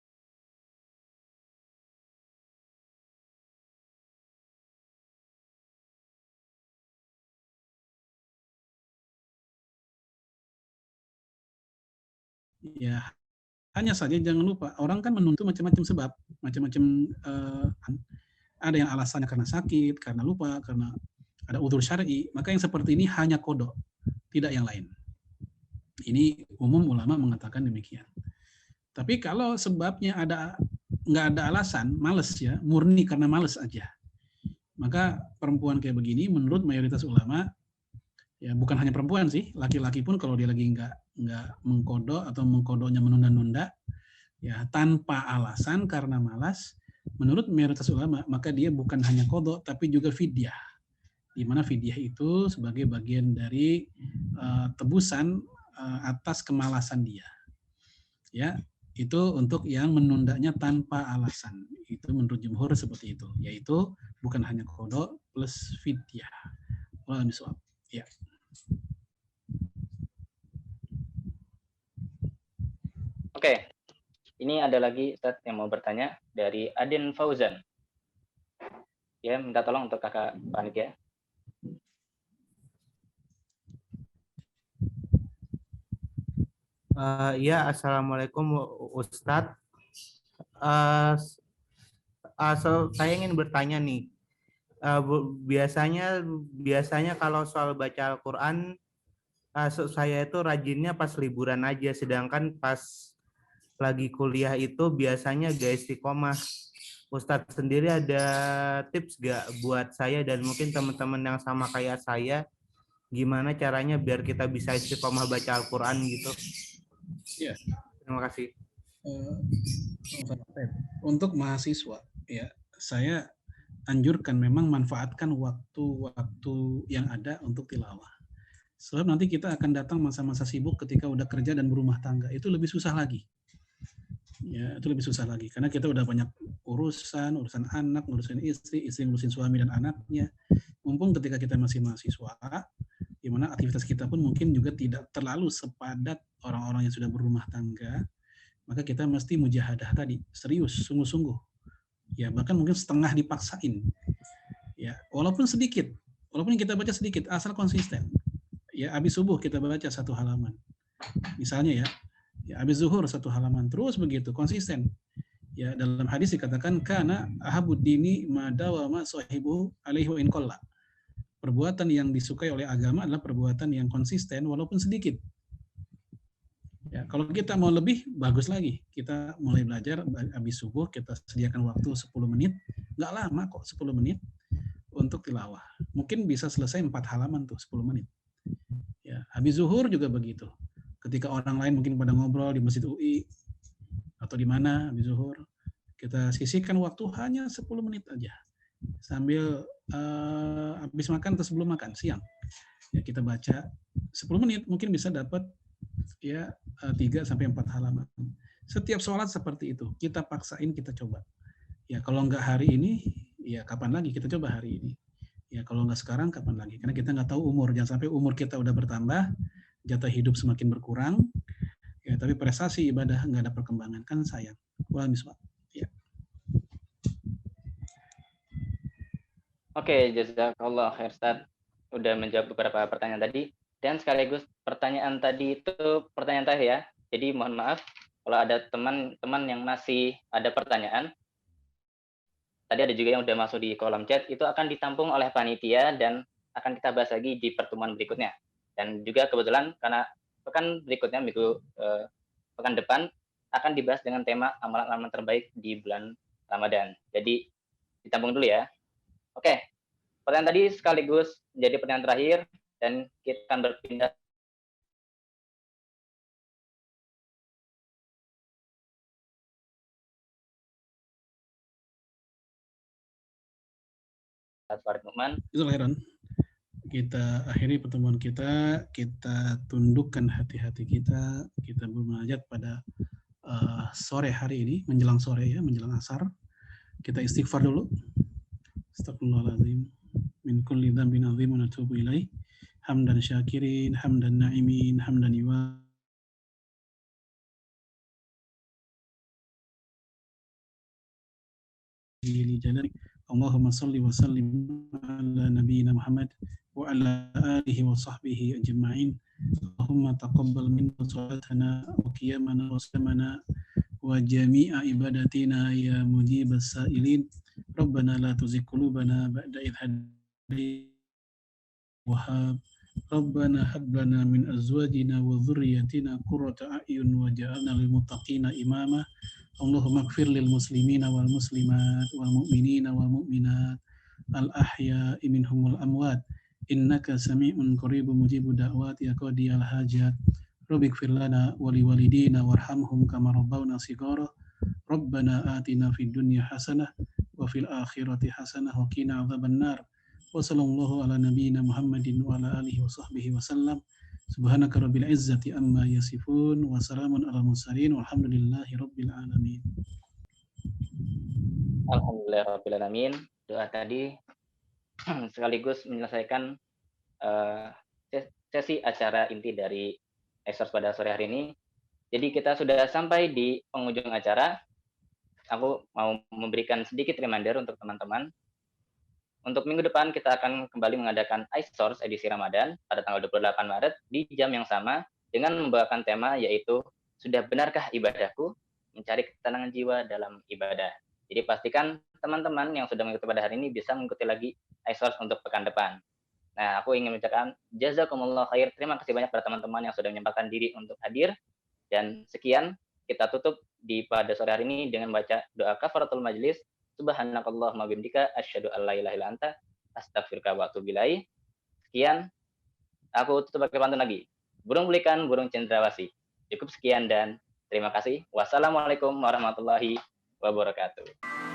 Ya, hanya saja jangan lupa orang kan menunda macam-macam sebab, macam-macam ada yang alasannya karena sakit, karena lupa, karena ada udzur syar'i, maka yang seperti ini hanya qadha, tidak yang lain. Ini umum ulama mengatakan demikian. Tapi kalau sebabnya nggak ada alasan, males ya, murni karena males aja, maka perempuan kayak begini menurut mayoritas ulama, ya bukan hanya perempuan sih, laki-laki pun kalau dia lagi nggak mengqadha atau mengqadhanya menunda-nunda, ya tanpa alasan karena malas, menurut mayoritas ulama maka dia bukan hanya qadha tapi juga fidyah, di mana fidyah itu sebagai bagian dari tebusan atas kemalasan dia. Ya, itu untuk yang menundanya tanpa alasan. Itu menurut jumhur seperti itu, yaitu bukan hanya qadha plus fidyah. Wallahu a'lam. Ya. Oke, ini ada lagi Ustadz yang mau bertanya dari Adin Fauzan. Ya, minta tolong untuk kakak panitia. Ya, Assalamualaikum Ustadz. Saya ingin bertanya nih. Biasanya kalau soal baca Al-Quran, saya itu rajinnya pas liburan aja, sedangkan pas lagi kuliah itu biasanya gak istiqomah. Ustadz sendiri ada tips gak buat saya dan mungkin teman-teman yang sama kayak saya, gimana caranya biar kita bisa istiqomah baca Al-Quran gitu? Ya. Terima kasih. Untuk mahasiswa, ya saya anjurkan memang manfaatkan waktu-waktu yang ada untuk tilawah. Sebab nanti kita akan datang masa-masa sibuk ketika udah kerja dan berumah tangga, itu lebih susah lagi. Ya, itu lebih susah lagi karena kita udah banyak urusan anak, ngurusin istri ngurusin suami dan anaknya. Mumpung ketika kita masih mahasiswa, di mana aktivitas kita pun mungkin juga tidak terlalu sepadat orang-orang yang sudah berumah tangga, maka kita mesti mujahadah tadi, serius, sungguh-sungguh. Ya, bahkan mungkin setengah dipaksain. Ya, walaupun sedikit, walaupun kita baca sedikit, asal konsisten. Ya, habis subuh kita baca 1 halaman. Misalnya ya habis zuhur 1 halaman, terus begitu, konsisten. Ya, dalam hadis dikatakan kana ahabud dini ma dawama sahibu alaihi wa in qalla. Perbuatan yang disukai oleh agama adalah perbuatan yang konsisten walaupun sedikit. Ya, kalau kita mau lebih, bagus lagi. Kita mulai belajar habis subuh, kita sediakan waktu 10 menit. Nggak lama kok, 10 menit untuk tilawah. Mungkin bisa selesai 4 halaman tuh, 10 menit. Ya, habis zuhur juga begitu. Ketika orang lain mungkin pada ngobrol di Masjid UI atau di mana habis zuhur, kita sisihkan waktu hanya 10 menit aja. Sambil habis makan atau sebelum makan, siang. Ya, kita baca 10 menit, mungkin bisa dapat ya 3-4 halaman. Setiap sholat seperti itu, kita paksain, kita coba. Ya, kalau nggak hari ini, ya kapan lagi kita coba hari ini. Ya, kalau nggak sekarang, kapan lagi? Karena kita nggak tahu umur. Jangan sampai umur kita udah bertambah, jatah hidup semakin berkurang, ya, tapi prestasi ibadah nggak ada perkembangan, kan sayang. Wah, miswak. Ya. Oke, jazakallah khair Ustaz. Udah menjawab beberapa pertanyaan tadi. Dan sekaligus pertanyaan tadi itu pertanyaan terakhir ya. Jadi mohon maaf kalau ada teman-teman yang masih ada pertanyaan. Tadi ada juga yang udah masuk di kolom chat, itu akan ditampung oleh panitia dan akan kita bahas lagi di pertemuan berikutnya. Dan juga kebetulan karena pekan berikutnya pekan depan akan dibahas dengan tema amalan-amalan terbaik di bulan Ramadan. Jadi ditampung dulu ya. Oke, pertanyaan tadi sekaligus menjadi pertanyaan terakhir dan kita akan berpindah ke Farid Numan. Itu Heran. Kita akhiri pertemuan kita tundukkan hati-hati kita bermunajat pada sore hari ini, menjelang sore ya, menjelang asar. Kita istighfar dulu. Astagfirullahaladzim. Min kulli dzambin adzim wa natubu ilaih. Hamdan syakirin, hamdan na'imin, hamdan iwa. Allahumma salli wa sallim ala nabiyyina Muhammad wa ala alihi wa sahbihi ajma'in. Allahumma taqabbal minna salatana wa qiyamana wa samana wa jami'a ibadatina ya mujibas sa'ilin. Rabbana la tuzigh qulubana ba'da idh hadaytana wa hab Rabbana hab lana min azwajina wa dhurriyyatina qurrata a'yun waj'alna lil muttaqina imama. Allahumma ighfir lil muslimina wal muslimat wal mu'minina wal mu'minat al ahya'i minhum wal amwat innaka sami'un qaribun mujibud da'wat ya qadiyal hajat. Rabbi ighfir lana wa liwalidina warhamhum kama rabbawna shighara. Rabbana atina fid dunya hasanah wa fil akhirati hasanah wa qina adzabannar. Wa sallallahu ala nabiyyina Muhammadin wa ala alihi wa sahbihi wa sallam. Subhanaka rabbil izzati amma yasifun wa salamun ala mursalin walhamdulillahi rabbil alamin. Alhamdulillah rabbil alamin. Doa tadi sekaligus menyelesaikan sesi acara inti dari Exors pada sore hari ini. Jadi kita sudah sampai di penghujung acara. Aku mau memberikan sedikit reminder untuk teman-teman. Untuk minggu depan kita akan kembali mengadakan iSource edisi Ramadan pada tanggal 28 Maret di jam yang sama dengan membawakan tema yaitu sudah benarkah ibadahku? Mencari ketenangan jiwa dalam ibadah. Jadi pastikan teman-teman yang sudah mengikuti pada hari ini bisa mengikuti lagi iSource untuk pekan depan. Nah, aku ingin mengucapkan jazakumullah khair. Terima kasih banyak pada teman-teman yang sudah menyempatkan diri untuk hadir. Dan sekian, kita tutup pada sore hari ini dengan baca doa kafaratul majlis. Subhanakallahumma bihamdika asyhadu an la ilaha illa anta astaghfiruka wa atubu ilaik. Sekian, aku tutup pakai pantun lagi. Burung pelikan, burung cendrawasih. Cukup sekian dan terima kasih. Wassalamualaikum warahmatullahi wabarakatuh.